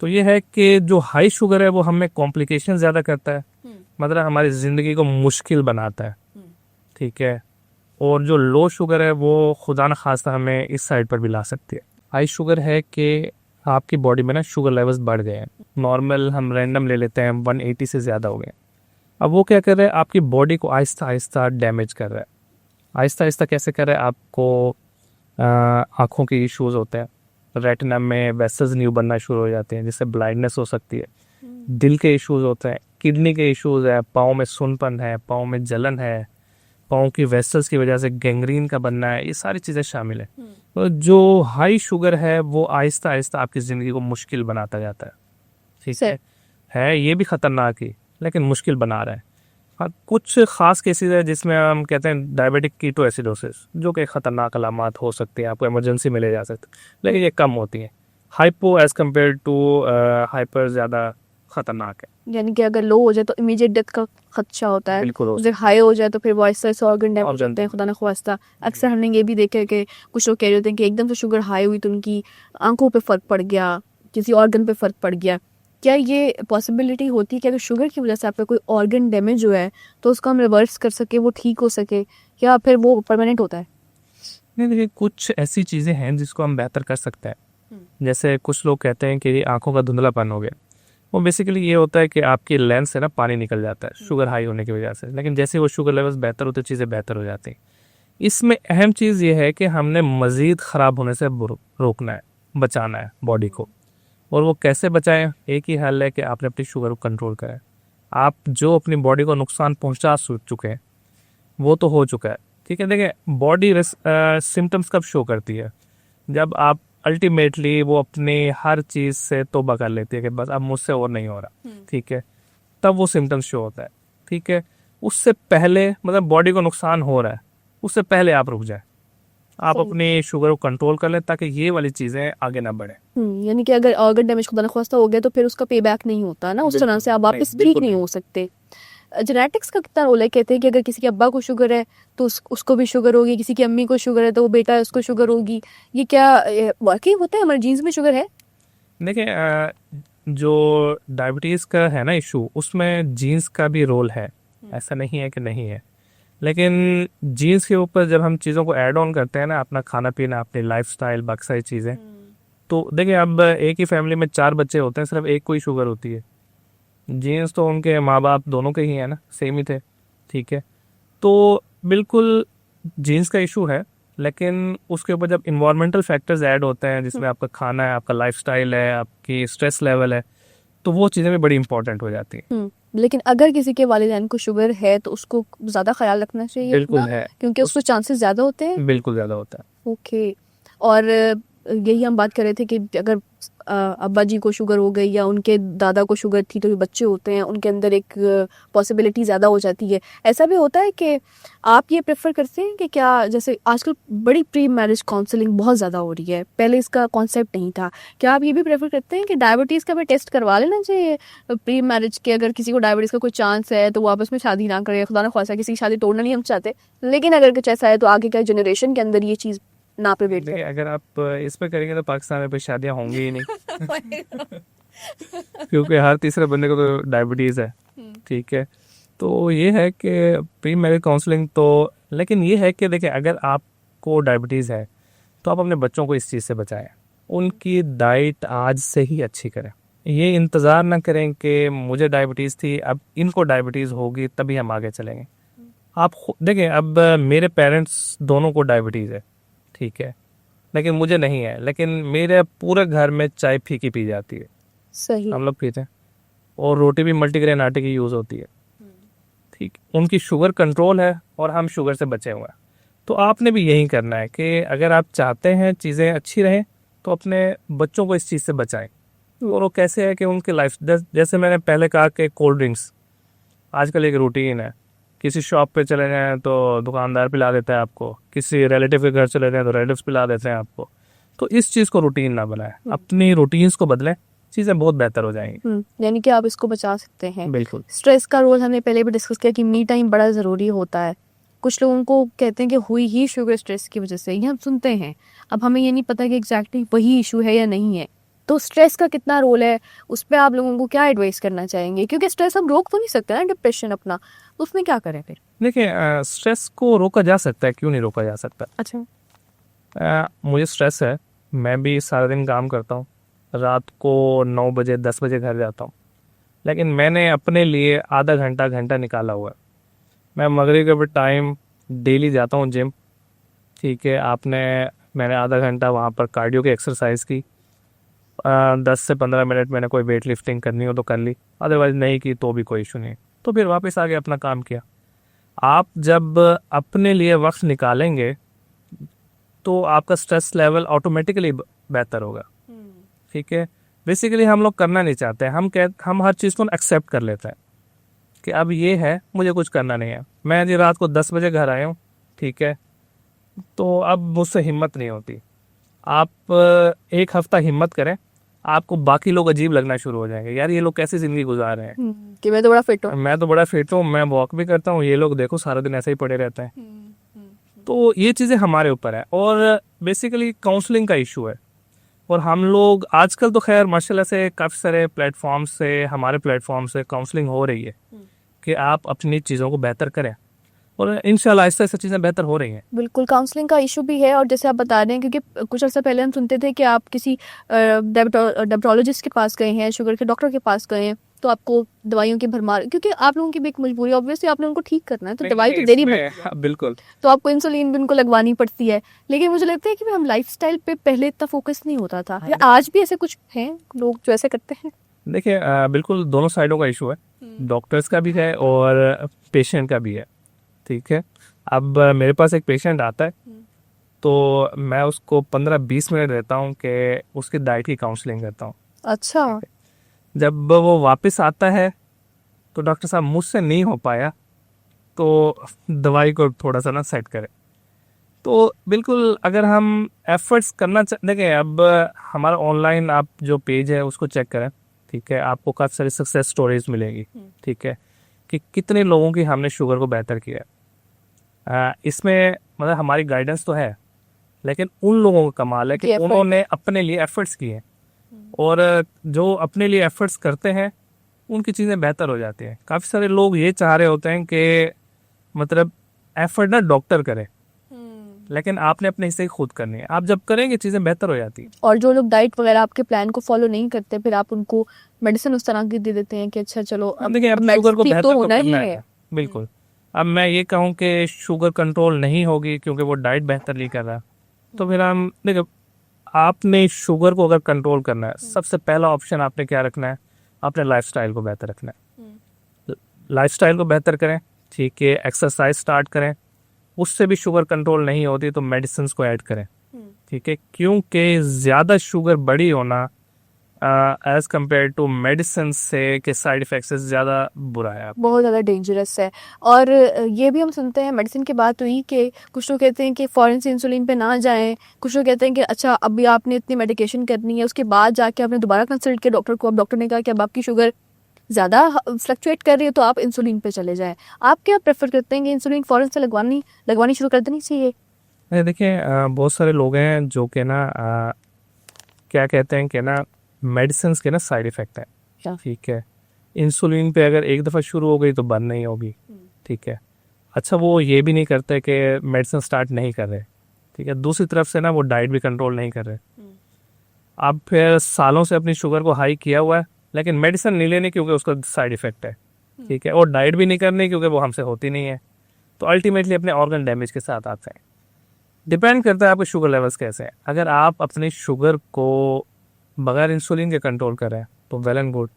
तो ये है कि जो हाई शुगर है वो हमें कॉम्प्लिकेशन ज़्यादा करता है, मतलब हमारी ज़िंदगी को मुश्किल बनाता है, ठीक है। और जो लो शुगर है वो खुदा न खास्ता हमें इस साइड पर भी ला सकती है। हाई शुगर है कि आपकी बॉडी में ना शुगर लेवल्स बढ़ गए हैं, नॉर्मल हम रैंडम ले लेते हैं 180 से ज़्यादा हो गए। अब वो क्या कर रहा है, आपकी बॉडी को आहिस्ता आहिस्ता डैमेज कर रहा है। आहिस्ता आहिस्ता कैसे कर रहा है, आपको आँखों के इश्यूज़ होते हैं, रेटिना में वेसल्स न्यू बनना शुरू हो जाते हैं जिससे ब्लाइंडनेस हो सकती है, दिल के इश्यूज़ होते हैं, किडनी के इश्यूज़ है, पाँव में सुनपन है, पाँव में जलन है, पाँव की वेसल्स की वजह से गैंग्रीन का बनना है, ये सारी चीज़ें शामिल है। तो जो हाई शुगर है वो आहिस्ता आहिस्ता आपकी ज़िंदगी को मुश्किल बनाता जाता है, ठीक है ये भी ख़तरनाक ही, लेकिन मुश्किल बना रहा है। हाँ, कुछ ख़ास केसेस है जिसमें हम कहते हैं डायबिटिक कीटोएसिडोसिस, जो कि ख़तरनाक अलामात हो सकती हैं, आपको इमरजेंसी में ले जा सकते हैं, लेकिन ये कम होती हैं। Hypo as compare to hyper ज़्यादा ख़तरनाक है। यानी कि अगर लो हो जाए तो इमीडिएट डेथ का खदशा होता है, बिल्कुल हो अगर हाई हो जाए तो फिर वॉइस से ऑर्गन डैमेज ऑर्गन होते हैं, खुदा न ख्वास्ता। अक्सर हमने ये भी देखा है कि कुछ लोग कह रहे होते हैं कि एकदम से शुगर हाई हुई तो उनकी आंखों पे फ़र्क पड़ गया, किसी ऑर्गन पे फ़र्क पड़ गया। क्या ये पॉसिबिलिटी होती है कि अगर शुगर की वजह से आपका कोई ऑर्गन डैमेज हुआ है तो उसको हम रिवर्स कर सके, वो ठीक हो सके, या फिर वो परमानेंट होता है? नहीं, देखिए कुछ ऐसी चीज़ें हैं जिसको हम बेहतर कर सकते हैं। जैसे कुछ लोग कहते हैं कि आंखों का धुंधलापन हो गया, वो बेसिकली ये होता है कि आपकी लेंस से ना पानी निकल जाता है शुगर हाई होने की वजह से, लेकिन जैसे वो शुगर लेवल्स बेहतर होते चीज़ें बेहतर हो जाती हैं। इसमें अहम चीज़ ये है कि हमने मज़ीद ख़राब होने से रोकना है, बचाना है बॉडी को। और वो कैसे बचाएं, एक ही हल है कि आपने अपनी शुगर को कंट्रोल करें। आप जो अपनी बॉडी को नुकसान पहुंचा चुके हैं वो तो हो चुका है, ठीक है। देखिए बॉडी सिम्टम्स कब शो करती है, जब आप अल्टीमेटली वो अपनी हर चीज़ से तौबा कर लेती है कि बस अब मुझसे और नहीं हो रहा, ठीक है, तब वो सिम्टम्स शो होता है, ठीक है। उससे पहले मतलब बॉडी को नुकसान हो रहा है, उससे पहले आप रुक जाए, आप अपनी शुगर को कंट्रोल कर लें ताकि ये वाली चीज़ें आगे ना बढ़े। यानी कि अगर ऑर्गन डैमेज खुदा न ख्वास्ता हो गया तो फिर उसका पे बैक नहीं होता ना, उस तरह से आप वापस ठीक नहीं हो सकते। जेनेटिक्स का कितना रोल है? कहते हैं कि अगर किसी के अब्बा को शुगर है तो उसको भी शुगर होगी, किसी की अम्मी को शुगर है तो वो बेटा है उसको शुगर होगी। ये क्या वाकई होता है, हमारे जीन्स में शुगर है? देखिए जो डायबिटीज़ का है ना इशू, उसमें जीन्स का भी रोल है, ऐसा नहीं है कि नहीं है, लेकिन जीन्स के ऊपर जब हम चीज़ों को ऐड ऑन करते हैं ना, अपना खाना पीना, अपनी लाइफस्टाइल, बाकी सारी चीज़ें, तो देखिए अब एक ही फैमिली में 4 बच्चे होते हैं, सिर्फ एक को ही शुगर होती है। जीन्स तो उनके माँ बाप दोनों के ही है ना, सेम ही थे, ठीक है। तो बिल्कुल जीन्स का इशू है, लेकिन उसके ऊपर जब इन्वायरमेंटल फैक्टर्स ऐड होते हैं जिसमें आपका खाना है, आपका लाइफस्टाइल है, आपकी स्ट्रेस लेवल है, तो वो चीज़ें भी बड़ी इंपॉर्टेंट हो जाती हैं। लेकिन अगर किसी के वालिदैन को शुगर है तो उसको ज़्यादा ख्याल रखना चाहिए? बिल्कुल है, क्योंकि उसको चांसेस ज़्यादा होते हैं। बिल्कुल ज़्यादा होता है। ओके। और यही हम बात कर रहे थे कि अगर अब्बा जी को शुगर हो गई या उनके दादा को शुगर थी तो जो बच्चे होते हैं उनके अंदर एक पॉसिबिलिटी ज़्यादा हो जाती है। ऐसा भी होता है कि आप ये प्रेफर करते हैं कि क्या, जैसे आजकल बड़ी प्री मैरिज काउंसलिंग बहुत ज़्यादा हो रही है, पहले इसका कॉन्सेप्ट नहीं था, क्या आप ये भी प्रेफर करते हैं कि डायबिटीज़ का भी टेस्ट करवा लेना चाहिए प्री मैरिज के? अगर किसी को डायबिटीज़ का कोई चांस है तो वो आपस में शादी ना करे, खुदा न ख्वास्ता किसी की शादी तोड़ना नहीं हम चाहते, लेकिन अगर कुछ ऐसा है तो आगे का जनरेशन के अंदर ये चीज़ ना प्रिवेट देखिए अगर आप इस पे करेंगे तो पाकिस्तान में फिर शादियां होंगी ही नहीं क्योंकि हर तीसरे बंदे को तो डायबिटीज़ है, ठीक है। तो ये है कि प्री मैरिज काउंसलिंग तो, लेकिन ये है कि देखिए अगर आपको डायबिटीज़ है तो आप अपने बच्चों को इस चीज़ से बचाएं, उनकी डाइट आज से ही अच्छी करें, ये इंतज़ार ना करें कि मुझे डायबिटीज़ थी अब इनको डायबिटीज़ होगी तभी हम आगे चलेंगे। आप देखिए अब मेरे पेरेंट्स दोनों को डायबिटीज़ है, ठीक है, लेकिन मुझे नहीं है, लेकिन मेरे पूरे घर में चाय फीकी पी जाती है, सही, हम लोग पीते हैं, और रोटी भी मल्टीग्रेन आटे की यूज़ होती है, ठीक। उनकी शुगर कंट्रोल है और हम शुगर से बचे हुए हैं। तो आपने भी यही करना है कि अगर आप चाहते हैं चीज़ें अच्छी रहें तो अपने बच्चों को इस चीज़ से बचाएं। और वो कैसे है कि उनकी लाइफ, जैसे मैंने पहले कहा कि कोल्ड ड्रिंक्स आजकल एक रूटीन है, किसी शॉप पे चले जाएं तो दुकानदार पिला देता है आपको, किसी रिलेटिव के घर चले जाएं तो रिलेटिव्स पिला देते हैं आपको। तो इस चीज़ को रूटीन ना बनाएं, अपनी रूटीन्स को बदलें, चीज़ें बहुत बेहतर हो जाएंगी। यानी कि आप इसको बचा सकते हैं। बिल्कुल। स्ट्रेस का रोल हमने पहले भी डिस्कस किया कि मी टाइम बड़ा ज़रूरी होता है। कुछ लोगों को कहते हैं कि हुई ही शुगर स्ट्रेस की वजह से, ये हम सुनते हैं, अब हमें ये नहीं पता कि एग्जैक्टली वही इशू है या नहीं है। तो स्ट्रेस का कितना रोल है, उस पर आप लोगों को क्या एडवाइस करना चाहेंगे? क्योंकि स्ट्रेस हम रोक तो नहीं सकते ना, डिप्रेशन अपना, तो उसमें क्या करें फिर? देखिए स्ट्रेस को रोका जा सकता है, क्यों नहीं रोका जा सकता। अच्छा। मुझे स्ट्रेस है, मैं भी सारा दिन काम करता हूँ, रात को 9 बजे 10 बजे घर जाता हूँ, लेकिन मैंने अपने लिए आधा घंटा घंटा निकाला हुआ है। मैं मगरिब के टाइम डेली जाता हूँ जिम, ठीक है। मैंने आधा घंटा वहाँ पर कार्डियो की एक्सरसाइज की, 10 से 15 मिनट मैंने कोई वेट लिफ्टिंग करनी हो तो कर ली, अदरवाइज नहीं की तो भी कोई इशू नहीं। तो फिर वापस आके अपना काम किया। आप जब अपने लिए वक्त निकालेंगे तो आपका स्ट्रेस लेवल ऑटोमेटिकली बेहतर होगा, ठीक है। बेसिकली हम लोग करना नहीं चाहते, हम हर चीज़ को एक्सेप्ट कर लेते हैं कि अब ये है, मुझे कुछ करना नहीं है। मैं जी रात को 10 बजे घर आया हूँ, ठीक है, तो अब मुझसे हिम्मत नहीं होती। आप एक हफ्ता हिम्मत करें, आपको बाकी लोग अजीब लगना शुरू हो जाएंगे, यार ये लोग कैसी ज़िंदगी गुजार रहे हैं। कि मैं तो बड़ा फिट हूँ। मैं तो बड़ा फिट हूँ, मैं वॉक भी करता हूँ, ये लोग देखो सारा दिन ऐसे ही पड़े रहते हैं। तो ये चीज़ें हमारे ऊपर है, और बेसिकली काउंसलिंग का इशू है। और हम लोग आजकल तो खैर माशाल्लाह से काफ़ी सारे प्लेटफॉर्म से, हमारे प्लेटफॉर्म से काउंसलिंग हो रही है कि आप अपनी चीज़ों को बेहतर करें, और इंशाल्लाह ऐसा ऐसा चीज़ें बेहतर हो रही हैं। बिल्कुल, काउंसलिंग का इशू भी है। और जैसे आप बता रहे हैं, क्योंकि कुछ अर्सा पहले हम सुनते थे कि आप किसी डायबिटोलॉजिस्ट के पास गए हैं, शुगर के डॉक्टर के पास गए हैं, तो आपको दवाइयों की भरमार, क्योंकि आप लोगों की भी एक मजबूरी, ऑब्वियसली आपने उनको ठीक करना है, तो दवाई तो देनी पड़ती है। बिल्कुल। तो आपको इंसुलिन भी उनको लगवानी पड़ती है। लेकिन मुझे लगता है कि हम लाइफस्टाइल पे पहले इतना फोकस नहीं होता था, या आज भी ऐसे कुछ हैं लोग जो ऐसे करते हैं? देखिए बिल्कुल दोनों साइडों का इशू है, डॉक्टर्स का भी है और पेशेंट का भी है, ठीक है। अब मेरे पास एक पेशेंट आता है, तो मैं उसको 15-20 मिनट देता हूँ कि उसकी डाइट की काउंसलिंग करता हूँ। अच्छा। जब वो वापस आता है तो डॉक्टर साहब मुझसे नहीं हो पाया, तो दवाई को थोड़ा सा ना सेट करें। तो बिल्कुल अगर हम एफर्ट्स करना देखें, अब हमारा ऑनलाइन आप जो पेज है उसको चेक करें, ठीक है, आपको काफ़ी सारी सक्सेस स्टोरीज मिलेगी, ठीक है, कि कितने लोगों की हमने शुगर को बेहतर किया है। इसमें मतलब हमारी गाइडेंस तो है, लेकिन उन लोगों का कमाल है कि उन्होंने अपने लिए एफर्ट्स किए हैं, और जो अपने लिए एफर्ट्स करते हैं उनकी चीज़ें बेहतर हो जाती हैं। काफ़ी सारे लोग ये चाह रहे होते हैं कि मतलब एफर्ट ना डॉक्टर करे, लेकिन आपने अपने हिस्से खुद करनी है। आप जब करेंगे चीज़ें बेहतर हो जाती हैं। और जो लोग डाइट वगैरह आपके प्लान को फॉलो नहीं करते, फिर आप उनको मेडिसिन उस तरह की दे देते हैं कि अच्छा चलो अब देखिए अब शुगर को बेहतर तो होना ही करना है। बिल्कुल। अब मैं ये कहूँ कि शुगर कंट्रोल नहीं होगी क्योंकि वो डाइट बेहतर नहीं कर रहा, तो फिर हम देखिए, आपने शुगर को अगर कंट्रोल करना है, सबसे पहला ऑप्शन आपने क्या रखना है, अपने लाइफस्टाइल को बेहतर रखना है। लाइफस्टाइल को बेहतर करें, ठीक है, एक्सरसाइज स्टार्ट करें। उससे भी शुगर कंट्रोल नहीं होती तो मेडिसिन को ऐड करें, ठीक है, क्योंकि ज़्यादा शुगर बड़ी होना एज कम्पेयर टू मेडिसिन से के साइड इफ़ेक्ट से ज़्यादा बुरा है, बहुत ज़्यादा डेंजरस है। और ये भी हम सुनते हैं, मेडिसिन की बात हुई कि कुछ लोग कहते हैं कि फ़ौरन से इंसुलिन पे ना जाएं, कुछ लोग कहते हैं कि अच्छा अभी आपने इतनी मेडिकेशन करनी है, उसके बाद जाके आपने दोबारा कंसल्ट किया डॉक्टर को, अब डॉक्टर ने कहा कि अब आपकी शुगर ज़्यादा फ्लक्चुएट कर रही है तो आप इंसुलिन पे चले जाएं। आप क्या प्रेफर करते हैं कि इंसुलिन फ़ौरन से लगवानी शुरू कर देनी चाहिए? देखिए बहुत सारे लोग हैं जो कि ना क्या कहते हैं कि ना मेडिसिन के ना साइड इफ़ेक्ट है, ठीक है। इंसुलिन पे अगर एक दफ़ा शुरू हो गई तो बंद नहीं होगी, ठीक है। अच्छा वो ये भी नहीं करते कि मेडिसिन स्टार्ट नहीं कर रहे, ठीक है। दूसरी तरफ से ना वो डाइट भी कंट्रोल नहीं कर रहे। अब फिर सालों से अपनी शुगर को हाई किया हुआ है, लेकिन मेडिसिन नहीं लेनी क्योंकि उसका साइड इफ़ेक्ट है, ठीक है, और डाइट भी नहीं करनी क्योंकि वो हमसे होती नहीं है। तो अल्टीमेटली अपने ऑर्गन डैमेज के साथ आते हैं। डिपेंड करता है आपके शुगर लेवल्स कैसे हैं। अगर आप अपनी शुगर को बगैर इंसुलिन के कंट्रोल कर रहे हैं तो वेल एंड गुड,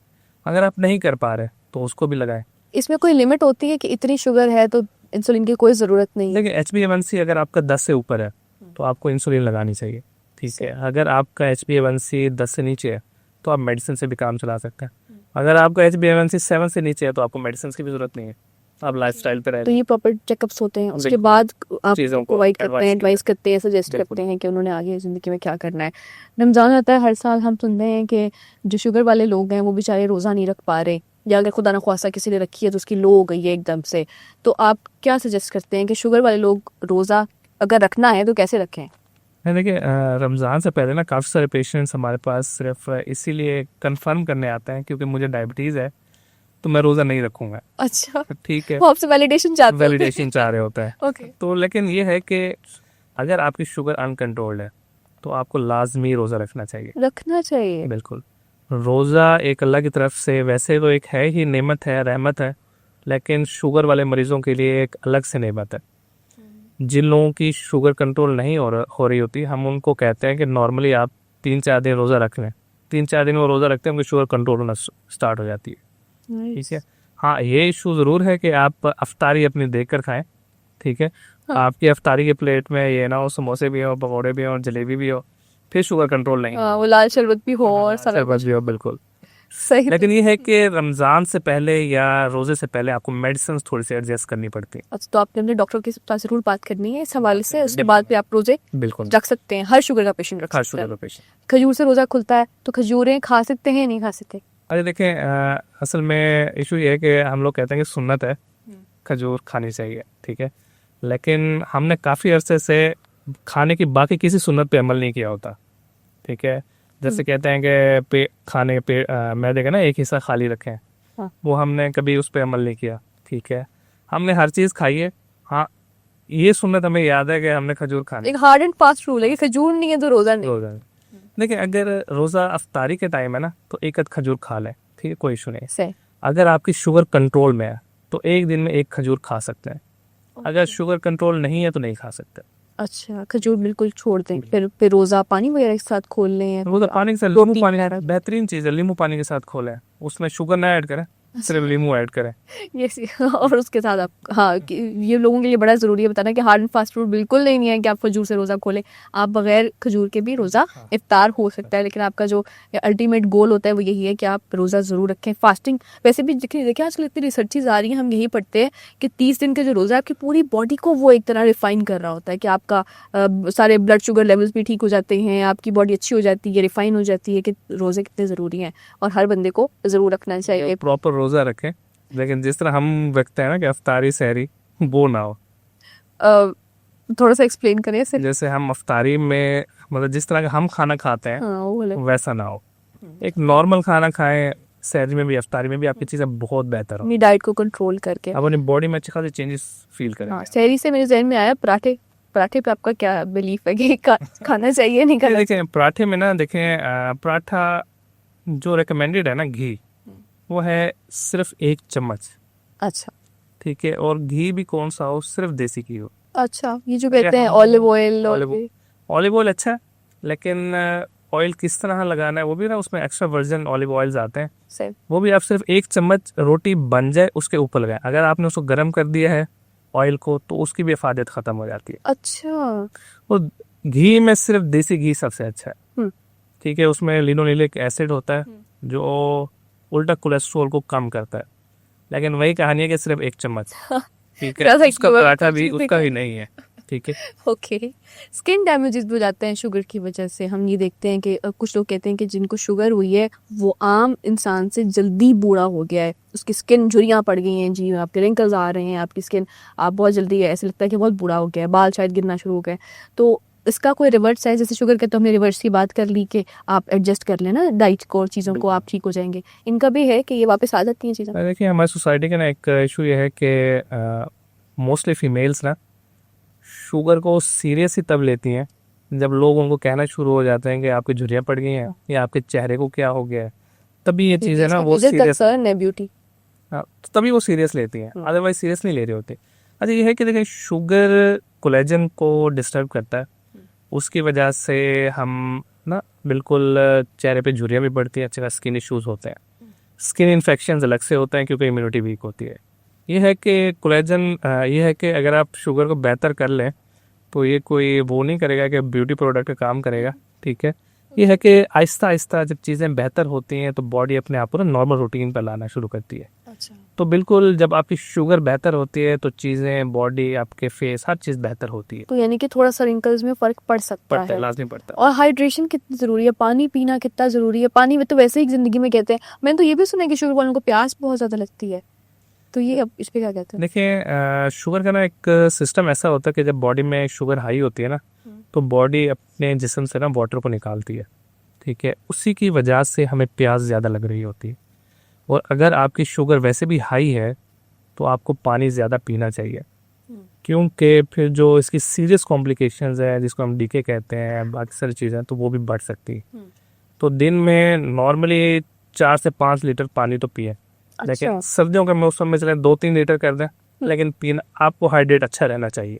अगर आप नहीं कर पा रहे तो उसको भी लगाएं। इसमें कोई लिमिट होती है कि इतनी शुगर है तो इंसुलिन की कोई ज़रूरत नहीं? देखिए HbA1c अगर आपका 10 से ऊपर है तो आपको इंसुलिन लगानी चाहिए, ठीक है। अगर आपका HbA1c 10 से नीचे है तो आप मेडिसिन से भी काम चला सकते हैं। अगर आपका HbA1c 7 से नीचे है तो आपको मेडिसिन की भी जरूरत नहीं है, आप लाइफस्टाइल पे तो ये प्रॉपर चेकअप्स होते हैं, उसके बाद आप प्रोवाइड करते हैं, एडवाइस करते हैं, सजेस्ट करते हैं कि उन्होंने आगे ज़िंदगी में क्या करना है। रमज़ान आता है, हर साल हम सुनते हैं कि जो शुगर वाले लोग हैं वो बेचारे रोज़ा नहीं रख पा रहे, या अगर खुदा न ख्वास्ता किसी ने रखी है तो उसकी लो हो गई है एकदम से। तो आप क्या सजेस्ट करते हैं कि शुगर वाले लोग रोज़ा अगर रखना है तो कैसे रखें? देखिए रमज़ान से पहले ना काफ़ी सारे पेशेंट्स हमारे पास सिर्फ इसीलिए कंफर्म करने आते हैं क्योंकि मुझे डायबिटीज़ है तो मैं रोज़ा नहीं रखूँगा। अच्छा, ठीक है, वो आपसे वैलिडेशन चाहते हैं। वैलिडेशन चाह रहे होता है। ओके, तो लेकिन ये है कि अगर आपकी शुगर अनकंट्रोल्ड है तो आपको लाजमी रोज़ा रखना चाहिए। रखना चाहिए। बिल्कुल, रोज़ा एक अल्लाह की तरफ से वैसे तो एक है ही, नेमत है, रहमत है, लेकिन शुगर वाले मरीज़ों के लिए एक अलग से नेमत है। जिन लोगों की शुगर कंट्रोल नहीं हो रही होती, हम उनको कहते हैं कि नॉर्मली आप 3-4 दिन रोज़ा रख लें। 3-4 दिन वो रोज़ा रखते हैं, उनकी शुगर कंट्रोल होना स्टार्ट हो जाती है। ठीक है, हाँ ये इशू ज़रूर है कि आप अफ्तारी अपनी देख कर खाएं। ठीक है, हाँ। आपकी अफ्तारी की प्लेट में ये ना हो समोसे भी हो, पकौड़े भी हो और जलेबी भी हो, फिर शुगर कंट्रोल नहीं हाँ, वो लाल शरबत भी हो और सारा शरबत कुछ भी हो। बिल्कुल, सही। लेकिन ये है कि रमज़ान से पहले या रोज़े से पहले आपको मेडिसिन थोड़ी सी एडजस्ट करनी पड़ती है। अच्छा, तो आपने अपने डॉक्टर के साथ जरूर बात करनी है इस हवाले से, उसके बाद भी आप रोजे बिल्कुल, रख सकते हैं। हर शुगर का पेशेंट रख हर सकता है। Sugar patient. खजूर से रोजा खुलता है तो खजूरें खा सकते हैं, नहीं खा सकते? अरे देखें असल में इशू ये है कि हम लोग कहते हैं कि सुन्नत है, खजूर खानी चाहिए। ठीक है, लेकिन हमने काफ़ी अरसे से खाने की बाकी किसी सुन्नत पे अमल नहीं किया होता। ठीक है, जैसे कहते हैं कि खाने पे मैदे का ना एक हिस्सा खाली रखें, हाँ। वो हमने कभी उस पर अमल नहीं किया। ठीक है, हमने हर चीज़ खाई है। हाँ, ये सुन्नत हमें याद है कि हमने खजूर खानी। एक हार्ड एंड फास्ट रूल है कि खजूर नहीं है तो रोजा नहीं। रोज़ा देखिए, अगर रोज़ा अफ्तारी के टाइम है ना तो एक आध खजूर खा लें, ठीक है, कोई इशू नहीं। सही। अगर आपकी शुगर कंट्रोल में है तो एक दिन में एक खजूर खा सकते हैं। अगर शुगर कंट्रोल नहीं है तो नहीं खा सकते। अच्छा, खजूर बिल्कुल छोड़ दें, फिर रोजा पानी वगैरह के साथ खोल लें? रोज़ा पानी के साथ, नींबू पानी बेहतरीन चीज़ है, नींबू पानी के साथ खोलें, उसमें शुगर ना ऐड करें, सिर्फ नींबू ऐड करें। यस। और उसके साथ आप, हाँ, ये लोगों के लिए बड़ा ज़रूरी है बताना कि हार्ड एंड फास्ट रूल बिल्कुल नहीं है कि आप खजूर से रोज़ा खोलें। आप बगैर खजूर के भी रोज़ा इफ्तार हो सकता है, लेकिन आपका जो अल्टीमेट गोल होता है वो यही है कि आप रोज़ा ज़रूर रखें। फास्टिंग वैसे भी देखिए आजकल इतनी रिसर्चेज आ रही हैं, हम यही पढ़ते हैं कि 30 दिन का जो रोज़ा है आपकी पूरी बॉडी को वो एक तरह रिफाइन कर रहा होता है कि आपका सारे ब्लड शुगर लेवल्स भी ठीक हो जाते हैं, आपकी बॉडी अच्छी हो जाती है, रिफाइन हो जाती है कि रोज़े कितने ज़रूरी हैं और हर बंदे को ज़रूर रखना चाहिए। प्रॉपर रोज़ा रखें, लेकिन जिस तरह हम रखते हैं ना कि अफ्तारी सहरी, वो ना हो। थोड़ा सा एक्सप्लेन करें इसे। जैसे हम अफ्तारी में मतलब जिस तरह का हम खाना खाते हैं हाँ, वो वाला। वैसा ना हो, एक नॉर्मल खाना खाएं। सहरी में भी अफ्तारी में भी आपकी चीज़ें बहुत बेहतर हो, अपनी डाइट को कंट्रोल करके। आप अपनी बॉडी में अच्छे खासे चेंजेस फील करें। हाँ, सहरी से मेरे जहन में आया पराठे। पराठे पे आपका क्या बिलीफ है कि खाना चाहिए नहीं खाना? देखें पराठे में ना, देखें पराठा जो रिकमेंडेड है ना, घी वो है सिर्फ 1 चम्मच। अच्छा। ठीक है, और घी भी कौन सा हो, सिर्फ देसी घी हो। अच्छा, ये जो कहते हैं ऑलिव ऑयल, ऑलिव ऑयल अच्छा है, लेकिन ऑयल किस तरह लगाना है वो भी ना, उसमें एक्स्ट्रा वर्जन ऑलिव ऑयल्स आते हैं, से वो भी आप सिर्फ 1 चम्मच रोटी बन जाए उसके ऊपर लगाएं। अगर आपने उसको गर्म कर दिया है ऑयल को तो उसकी भी इफादत खत्म हो जाती है। अच्छा। वो घी में सिर्फ देसी घी सबसे अच्छा है। ठीक है, उसमें लिनोलेनिक एसिड होता है जो उल्टा कोलेस्ट्रॉल को कम करता है, लेकिन वही कहानी है कि सिर्फ 1 चम्मच। ठीक है, उसका पराठा भी उसका ही नहीं है। ठीक है, ओके। स्किन डैमेजेस भी हो जाते हैं शुगर की वजह से। हम ये देखते हैं कि कुछ लोग कहते हैं कि जिनको शुगर हुई है वो आम इंसान से जल्दी बूढ़ा हो गया है, उसकी स्किन झुर्रियाँ पड़ गई हैं, जी आपके रिंकल्स आ रहे हैं, आपकी स्किन आप बहुत जल्दी ऐसे लगता है कि बहुत बूढ़ा हो गया है, बाल शायद गिरना शुरू हो गए। तो इसका कोई रिवर्स है? जैसे शुगर के तो हमने रिवर्स की बात कर ली कि आप एडजस्ट कर लेना डाइट को और चीज़ों को, आप ठीक हो जाएंगे। इनका भी है कि ये वापस आ जाती हैं चीज़ें? देखिए हमारी सोसाइटी का ना एक इशू ये है कि मोस्टली फीमेल्स ना शुगर को सीरियस ही तब लेती हैं जब लोग उनको कहना शुरू हो जाते हैं कि आपकी झुर्रियाँ पड़ गई हैं या आपके चेहरे को क्या हो गया है, तभी ये चीज़ है ना वो सीरियस है ब्यूटी। हाँ, तो तभी वो सीरियस लेती हैं, अदरवाइज सीरियस नहीं ले रही होती। अच्छा, ये है कि देखिए शुगर कोलेजन को डिस्टर्ब करता है, उसकी वजह से हम ना बिल्कुल चेहरे पे झुर्रियाँ भी पड़ती हैं, अच्छे स्किन इश्यूज होते हैं, स्किन इन्फेक्शन अलग से होते हैं क्योंकि इम्यूनिटी वीक होती है। ये है कि कोलेजन, ये है कि अगर आप शुगर को बेहतर कर लें तो ये कोई वो नहीं करेगा कि ब्यूटी प्रोडक्ट का काम करेगा। ठीक है, ये है कि आहिस्ता आहिस्ता जब चीज़ें बेहतर होती हैं तो बॉडी अपने आप को ना नॉर्मल रूटीन पर लाना शुरू करती है। अच्छा। तो बिल्कुल जब आपकी शुगर बेहतर होती है तो चीज़ें, बॉडी, आपके फेस, हर चीज़ बेहतर होती है। तो यानी कि थोड़ा सा रिंकल्स में फर्क पड़ सकता है, लाजमी पड़ता है। और हाइड्रेशन कितनी जरूरी है, पानी पीना कितना जरूरी है? पानी में तो वैसे ही जिंदगी में कहते हैं, मैंने तो ये भी सुना है कि शुगर वालों को प्यास बहुत ज्यादा लगती है, तो ये अब इस पे क्या कहते हैं? देखिए शुगर का ना एक सिस्टम ऐसा होता है कि जब बॉडी में शुगर हाई होती है ना तो बॉडी अपने जिस्म से ना वाटर को निकालती है, ठीक है। उसी की वजह से हमें प्यास ज़्यादा लग रही होती है। और अगर आपकी शुगर वैसे भी हाई है तो आपको पानी ज़्यादा पीना चाहिए, क्योंकि फिर जो इसकी सीरियस कॉम्प्लिकेशंस है जिसको हम डीके कहते हैं, बाकी सारी चीज़ें तो वो भी बढ़ सकती हैं। तो दिन में नॉर्मली 4 से 5 लीटर पानी तो पिए, लेकिन अच्छा। सर्दियों के मौसम में चले 2-3 लीटर कर दें, लेकिन पीना आपको हाइड्रेट अच्छा रहना चाहिए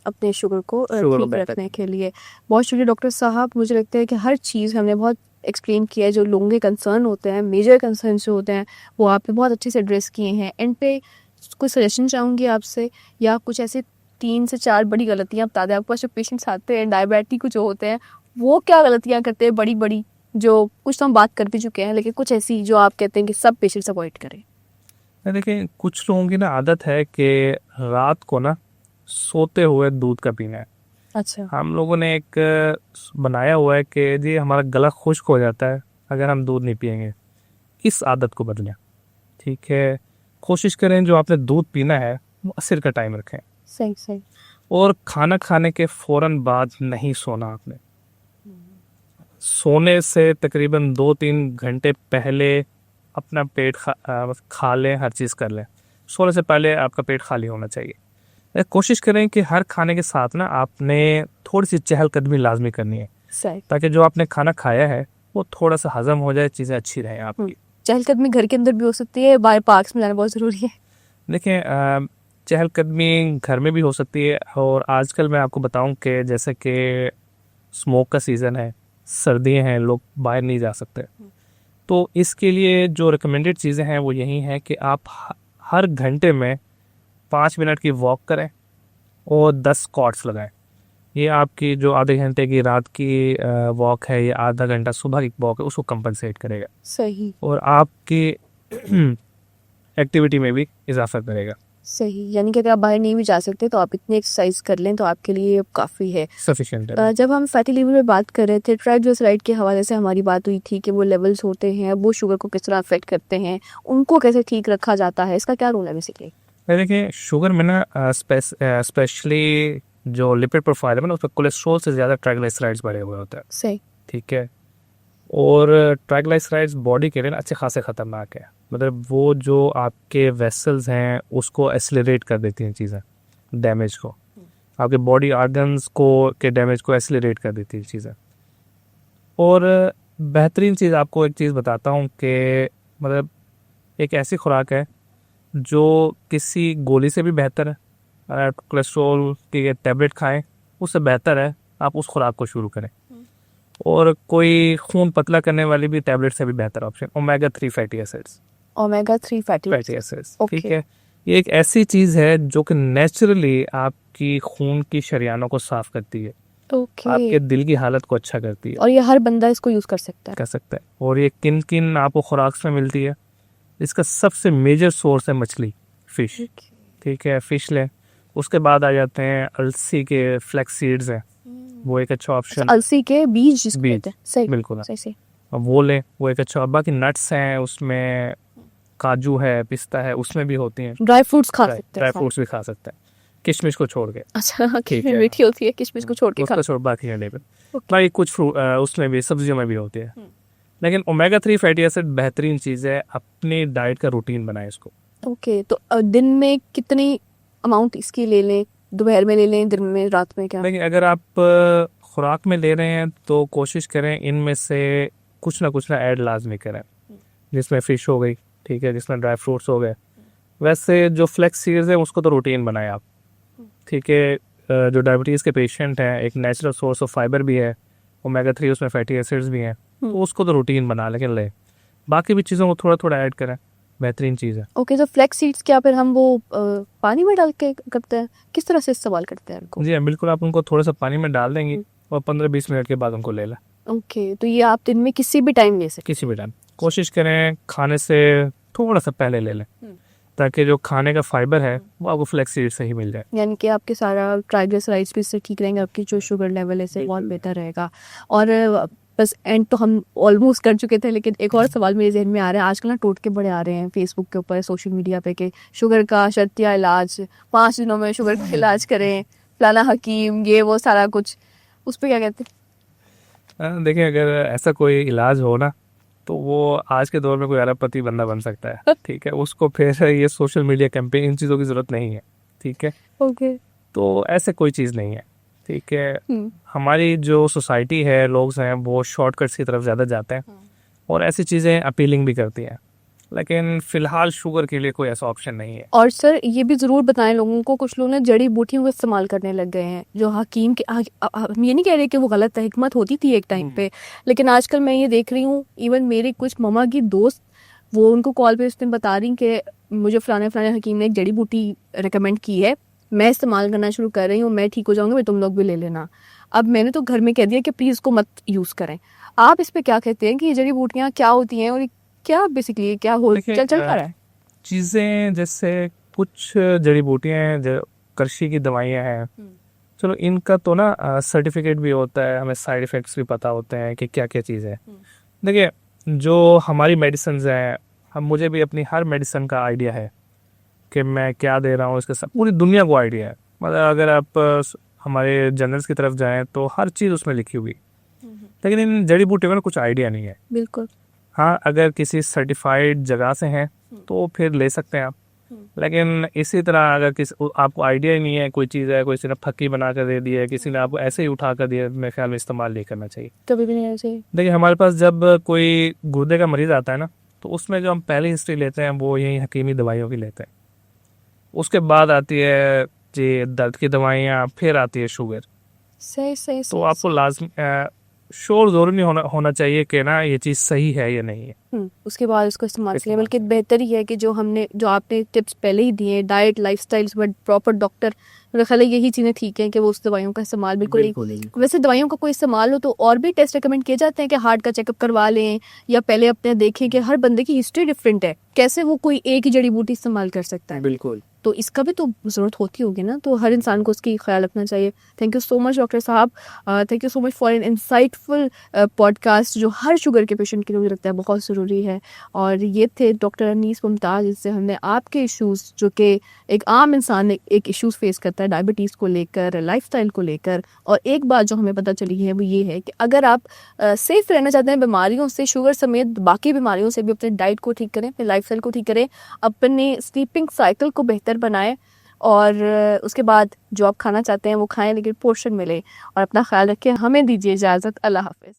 अपने शुगर को शुगर को ठीक बेहतर रखने के लिए। बहुत शुक्रिया डॉक्टर साहब, मुझे लगता है कि हर चीज़ हमने बहुत एक्सप्लेन किया है, जो लोगों के कंसर्न होते हैं, मेजर कंसर्न जो होते हैं वो आपने बहुत अच्छे से एड्रेस किए हैं। एंड पे कुछ सजेशन चाहूँगी आपसे, या कुछ ऐसे 3 से 4 बड़ी गलतियाँ बता दें। आपके पास जो पेशेंट्स आते हैं डायबिटिक जो होते हैं वो क्या गलतियाँ करते हैं बड़ी बड़ी, जो कुछ तो हम बात कर भी चुके हैं, लेकिन कुछ ऐसी जो आप कहते हैं कि सब पेशेंट्स अवॉइड करें। देखिए, कुछ लोगों की ना आदत है कि रात को ना सोते हुए दूध का पीना है। अच्छा। हम लोगों ने एक बनाया हुआ है कि जी हमारा गला खुश्क हो जाता है अगर हम दूध नहीं पियेंगे। इस आदत को बदलें, ठीक है। कोशिश करें जो आपने दूध पीना है वो असर का टाइम रखें, सही सही। और खाना खाने के फौरन बाद नहीं सोना आपने। सोने से तकरीबन 2-3 घंटे पहले अपना पेट खा लें, हर चीज़ कर लें। सोने से पहले आपका पेट खाली होना चाहिए। कोशिश करें कि हर खाने के साथ ना आपने थोड़ी सी चहलकदमी लाजमी करनी है, सही। ताकि जो आपने खाना खाया है वो थोड़ा सा हजम हो जाए, चीज़ें अच्छी रहें आपकी। चहलकदमी घर के अंदर भी हो सकती है, बाहर पार्क्स में जाना बहुत ज़रूरी है। देखिए, चहलकदमी घर में भी हो सकती है, और आजकल मैं आपको बताऊं कि जैसे कि स्मोक का सीज़न है, सर्दियां हैं, लोग बाहर नहीं जा सकते, तो इसके लिए जो रिकमेंडेड चीज़ें हैं वो यही हैं कि आप हर घंटे में 5 मिनट की वॉक करें और 10 स्क्वाट्स लगाएं। ये आपकी जो आधे घंटे की रात की वॉक है या आधा घंटा सुबह की वॉक है उसको कंपनसेट करेगा, सही और आपकी एक्टिविटी में भी इजाफा करेगा। सही। यानी कि अगर आप बाहर नहीं भी जा सकते तो आप इतनी एक्सरसाइज कर लें तो आपके लिए काफ़ी है। सफिशिएंट है। जब हम फैटी लिवर में बात कर रहे थे, ट्राइग्लिसराइड के हवाले से हमारी बात हुई थी कि वो लेवल्स होते हैं, वो शुगर को किस तरह अफेक्ट करते हैं, उनको कैसे ठीक रखा जाता है, इसका क्या रोल है बेसिकली? देखिए, शुगर में ना स्पेशली जो लिपिड प्रोफाइल है ना, उस पर कोलेस्ट्रॉल से ज़्यादा ट्राइग्लिसराइड्स बढ़े हुए होते हैं, सही। ठीक है। और ट्राइग्लिसराइड्स बॉडी के लिए ना अच्छे खासे ख़तरनाक है, मतलब वो जो आपके वेसल्स हैं उसको एसिलरेट कर देती हैं, चीज़ें डैमेज को, आपके बॉडी ऑर्गन्स को के डैमेज को एसिलरेट कर देती हैं चीज़ें। और बेहतरीन चीज़ आपको एक चीज़ बताता हूँ कि मतलब एक ऐसी खुराक है जो किसी गोली से भी बेहतर है। अगर आप कोलेस्ट्रॉल की टैबलेट खाएं उससे बेहतर है आप उस खुराक को शुरू करें। और कोई खून पतला करने वाली भी टैबलेट से भी बेहतर option omega 3 fatty acids. Omega 3 fatty acids, ठीक है। ये एक ऐसी चीज़ है जो कि नेचुरली आपकी खून की शरियानों को साफ करती है, आपके दिल की हालत को अच्छा करती है, और ये हर बंदा इसको यूज़ कर सकता है। और ये किन किन आपको खुराक में मिलती है, इसका सबसे मेजर सोर्स है मछली, फिश, ठीक है। फिश लें, उसके बाद आ जाते हैं अलसी के फ्लैक्स सीड्स हैं, वो एक अच्छा ऑप्शन। अलसी के बीज जिसको कहते हैं, सही बिल्कुल सही। अब वो लें, वो एक अच्छा। बाकी नट्स हैं, उसमें काजू है, पिस्ता है, उसमें भी होती हैं। ड्राई फ्रूट्स खा सकते हैं, ड्राई फ्रूट्स भी खा सकते हैं, किशमिश को छोड़ के। अच्छा, किशमिश मीठी होती है, किशमिश को छोड़ के उसको छोड़ बाकी है लेकिन बाकी कुछ उसमें भी सब्जियों में भी होती है। लेकिन ओमेगा 3 फैटी एसिड बेहतरीन चीज़ है, अपनी डाइट का रूटीन बनाएं इसको। ओके, तो दिन में कितनी अमाउंट इसकी ले लें, दोपहर में ले लें, दिन में, रात में, क्या? देखिए, अगर आप खुराक में ले रहे हैं तो कोशिश करें इनमें से कुछ ना ऐड लाजमी करें, जिसमें फ़िश हो गई, ठीक है, जिसमें ड्राई फ्रूट्स हो गए। वैसे जो फ्लैक्स सीड्स है उसको तो रूटीन बनाएं आप, ठीक है। जो डायबिटीज़ के पेशेंट हैं, एक नेचुरल सोर्स ऑफ फाइबर भी है, ओमेगा 3 उसमें फैटी एसिड्स भी हैं, तो उसको तो रूटीन बना लेकिन ले बाकी भी चीज़ों को थोड़ा ऐड करें, बेहतरीन चीज़ है। ओके, तो फ्लैक्स सीड्स क्या फिर हम वो पानी में डाल के करते हैं, किस तरह से इस्तेमाल करते हैं उनको? जी हाँ, बिल्कुल, आप उनको थोड़ा सा पानी में डाल देंगे और 15-20 मिनट के बाद उनको ले लें। ओके, तो ये आप दिन में किसी भी टाइम ले सकते? किसी भी टाइम। कोशिश करें खाने से थोड़ा सा पहले ले लें, ताकि जो खाने का फाइबर है वो आपको फ्लैक्स सीड से ही मिल जाए। यानी कि आपके सारा ट्राइग्लिसराइड्स भी इससे ठीक रहेंगे, आपकी जो शुगर लेवल है इससे बहुत बेहतर रहेगा। और बस एंड तो हम ऑलमोस्ट कर चुके थे, लेकिन एक और सवाल मेरे जहन में आ रहा है। आजकल ना टोटके बड़े आ रहे हैं फेसबुक के ऊपर, सोशल मीडिया पे, कि शुगर का शर्तिया इलाज, 5 दिनों में शुगर का इलाज करें, फलाना हकीम, ये वो सारा कुछ, उस पर क्या कहते देखिए, अगर ऐसा कोई इलाज हो ना, तो वो आज के दौर में कोई अरबपति बंदा बन सकता है, ठीक है। उसको फिर ये सोशल मीडिया कैंपेन, इन चीज़ों की ज़रूरत नहीं है, ठीक है। हैं? ओके। तो ऐसे कोई चीज़ नहीं है, ठीक है। हमारी जो सोसाइटी है, लोग हैं, वो शॉर्टकट्स की तरफ ज़्यादा जाते हैं और ऐसी चीज़ें अपीलिंग भी करती हैं, लेकिन फ़िलहाल शुगर के लिए कोई ऐसा ऑप्शन नहीं है। और सर ये भी ज़रूर बताएं लोगों को, कुछ लोग ना जड़ी बूटियों को इस्तेमाल करने लग गए हैं, जो हकीम के हम ये नहीं कह रहे कि वो गलत है, हिकमत होती थी एक टाइम पे, लेकिन आजकल मैं ये देख रही हूँ, इवन मेरे कुछ ममा की दोस्त, वो उनको कॉल पे उस दिन बता रही कि मुझे फलाने फलाने हकीम ने एक जड़ी बूटी रिकमेंड की है, मैं इस्तेमाल करना शुरू कर रही हूँ, मैं ठीक हो जाऊँगी, मैं तुम लोग भी ले लेना। अब मैंने तो घर में कह दिया कि प्लीज़ इसको मत यूज़ करें। आप इस पर क्या कहते हैं कि ये जड़ी बूटियाँ क्या होती हैं और क्या बेसिकली क्या हो देखिए, चल रहा है? चीज़ें जैसे कुछ जड़ी बूटियाँ हैं, जो कृषि की दवाइयाँ हैं, चलो इनका तो ना सर्टिफिकेट भी होता है, हमें साइड इफ़ेक्ट्स भी पता होते हैं कि क्या क्या चीज़ है। देखिए, जो हमारी मेडिसिन हैं, हम मुझे भी अपनी हर मेडिसिन का आइडिया है कि मैं क्या दे रहा हूँ, इसके साथ पूरी दुनिया को आइडिया है। मतलब अगर आप हमारे जर्नल्स की तरफ जाएं तो हर चीज़ उसमें लिखी हुई, लेकिन इन जड़ी बूटियों का कुछ आइडिया नहीं है। बिल्कुल। हाँ, अगर किसी सर्टिफाइड जगह से हैं तो फिर ले सकते हैं आप, लेकिन इसी तरह अगर आपको आइडिया ही नहीं है, कोई चीज़ है, किसी ने फक्की बना कर दे दी है, किसी ने आपको ऐसे ही उठा कर दिया, मेरे ख्याल में इस्तेमाल नहीं करना चाहिए। कभी भी नहीं ऐसे। देखिए, हमारे पास जब कोई गुर्दे का मरीज़ आता है ना, तो उसमें जो हम पहली हिस्ट्री लेते हैं वो यही हकीमी दवाइयों की लेते हैं। उसके बाद आती है जी दर्द की दवाइयाँ, फिर आती है शुगर। सही सही तो आपको लाजमी शोर ज़रूर नहीं होना चाहिए कि ना ये चीज़ सही है या नहीं है। उसके बाद उसको इस्तेमाल करें, बल्कि बेहतर ही है कि जो आपने टिप्स पहले ही दिए, डाइट, लाइफस्टाइल, प्रॉपर डॉक्टर, मेरा ख्याल है यही चीज़ें ठीक हैं कि वो उस दवाइयों का इस्तेमाल बिल्कुल नहीं। वैसे दवाइयों का कोई इस्तेमाल हो तो और भी टेस्ट रिकमेंड किए जाते हैं कि हार्ट का चेकअप करवा लें, या पहले अपने देखें कि हर बंदे की हिस्ट्री डिफरेंट है, कैसे वो कोई एक ही जड़ी बूटी इस्तेमाल कर सकता है। बिल्कुल। तो इसका भी तो ज़रूरत होती होगी ना, तो हर इंसान को उसकी ख्याल रखना चाहिए। Thank you so much doctor साहब, thank you so much for an insightful podcast, जो हर शुगर के पेशेंट के लिए मुझे लगता है बहुत ज़रूरी है। और ये थे डॉक्टर अनीस मुमताज़, जिससे हमने आपके इश्यूज़, जो कि एक आम इंसान एक इश्यूज़ फेस करता है डायबिटीज़ को लेकर, लाइफस्टाइल को लेकर, और एक बात जो हमें पता चली है वो ये है कि अगर आप सेफ रहना चाहते हैं बीमारियों से, शुगर समेत बाकी बीमारियों से भी, अपने डाइट को ठीक करें, अपने लाइफस्टाइल को ठीक करें, अपने स्लीपिंग साइकिल को बेहतर बनाएं, और उसके बाद जो आप खाना चाहते हैं वो खाएं, लेकिन पोर्शन मिले, और अपना ख्याल रखें। हमें दीजिए इजाज़त। अल्लाह हाफ़िज़।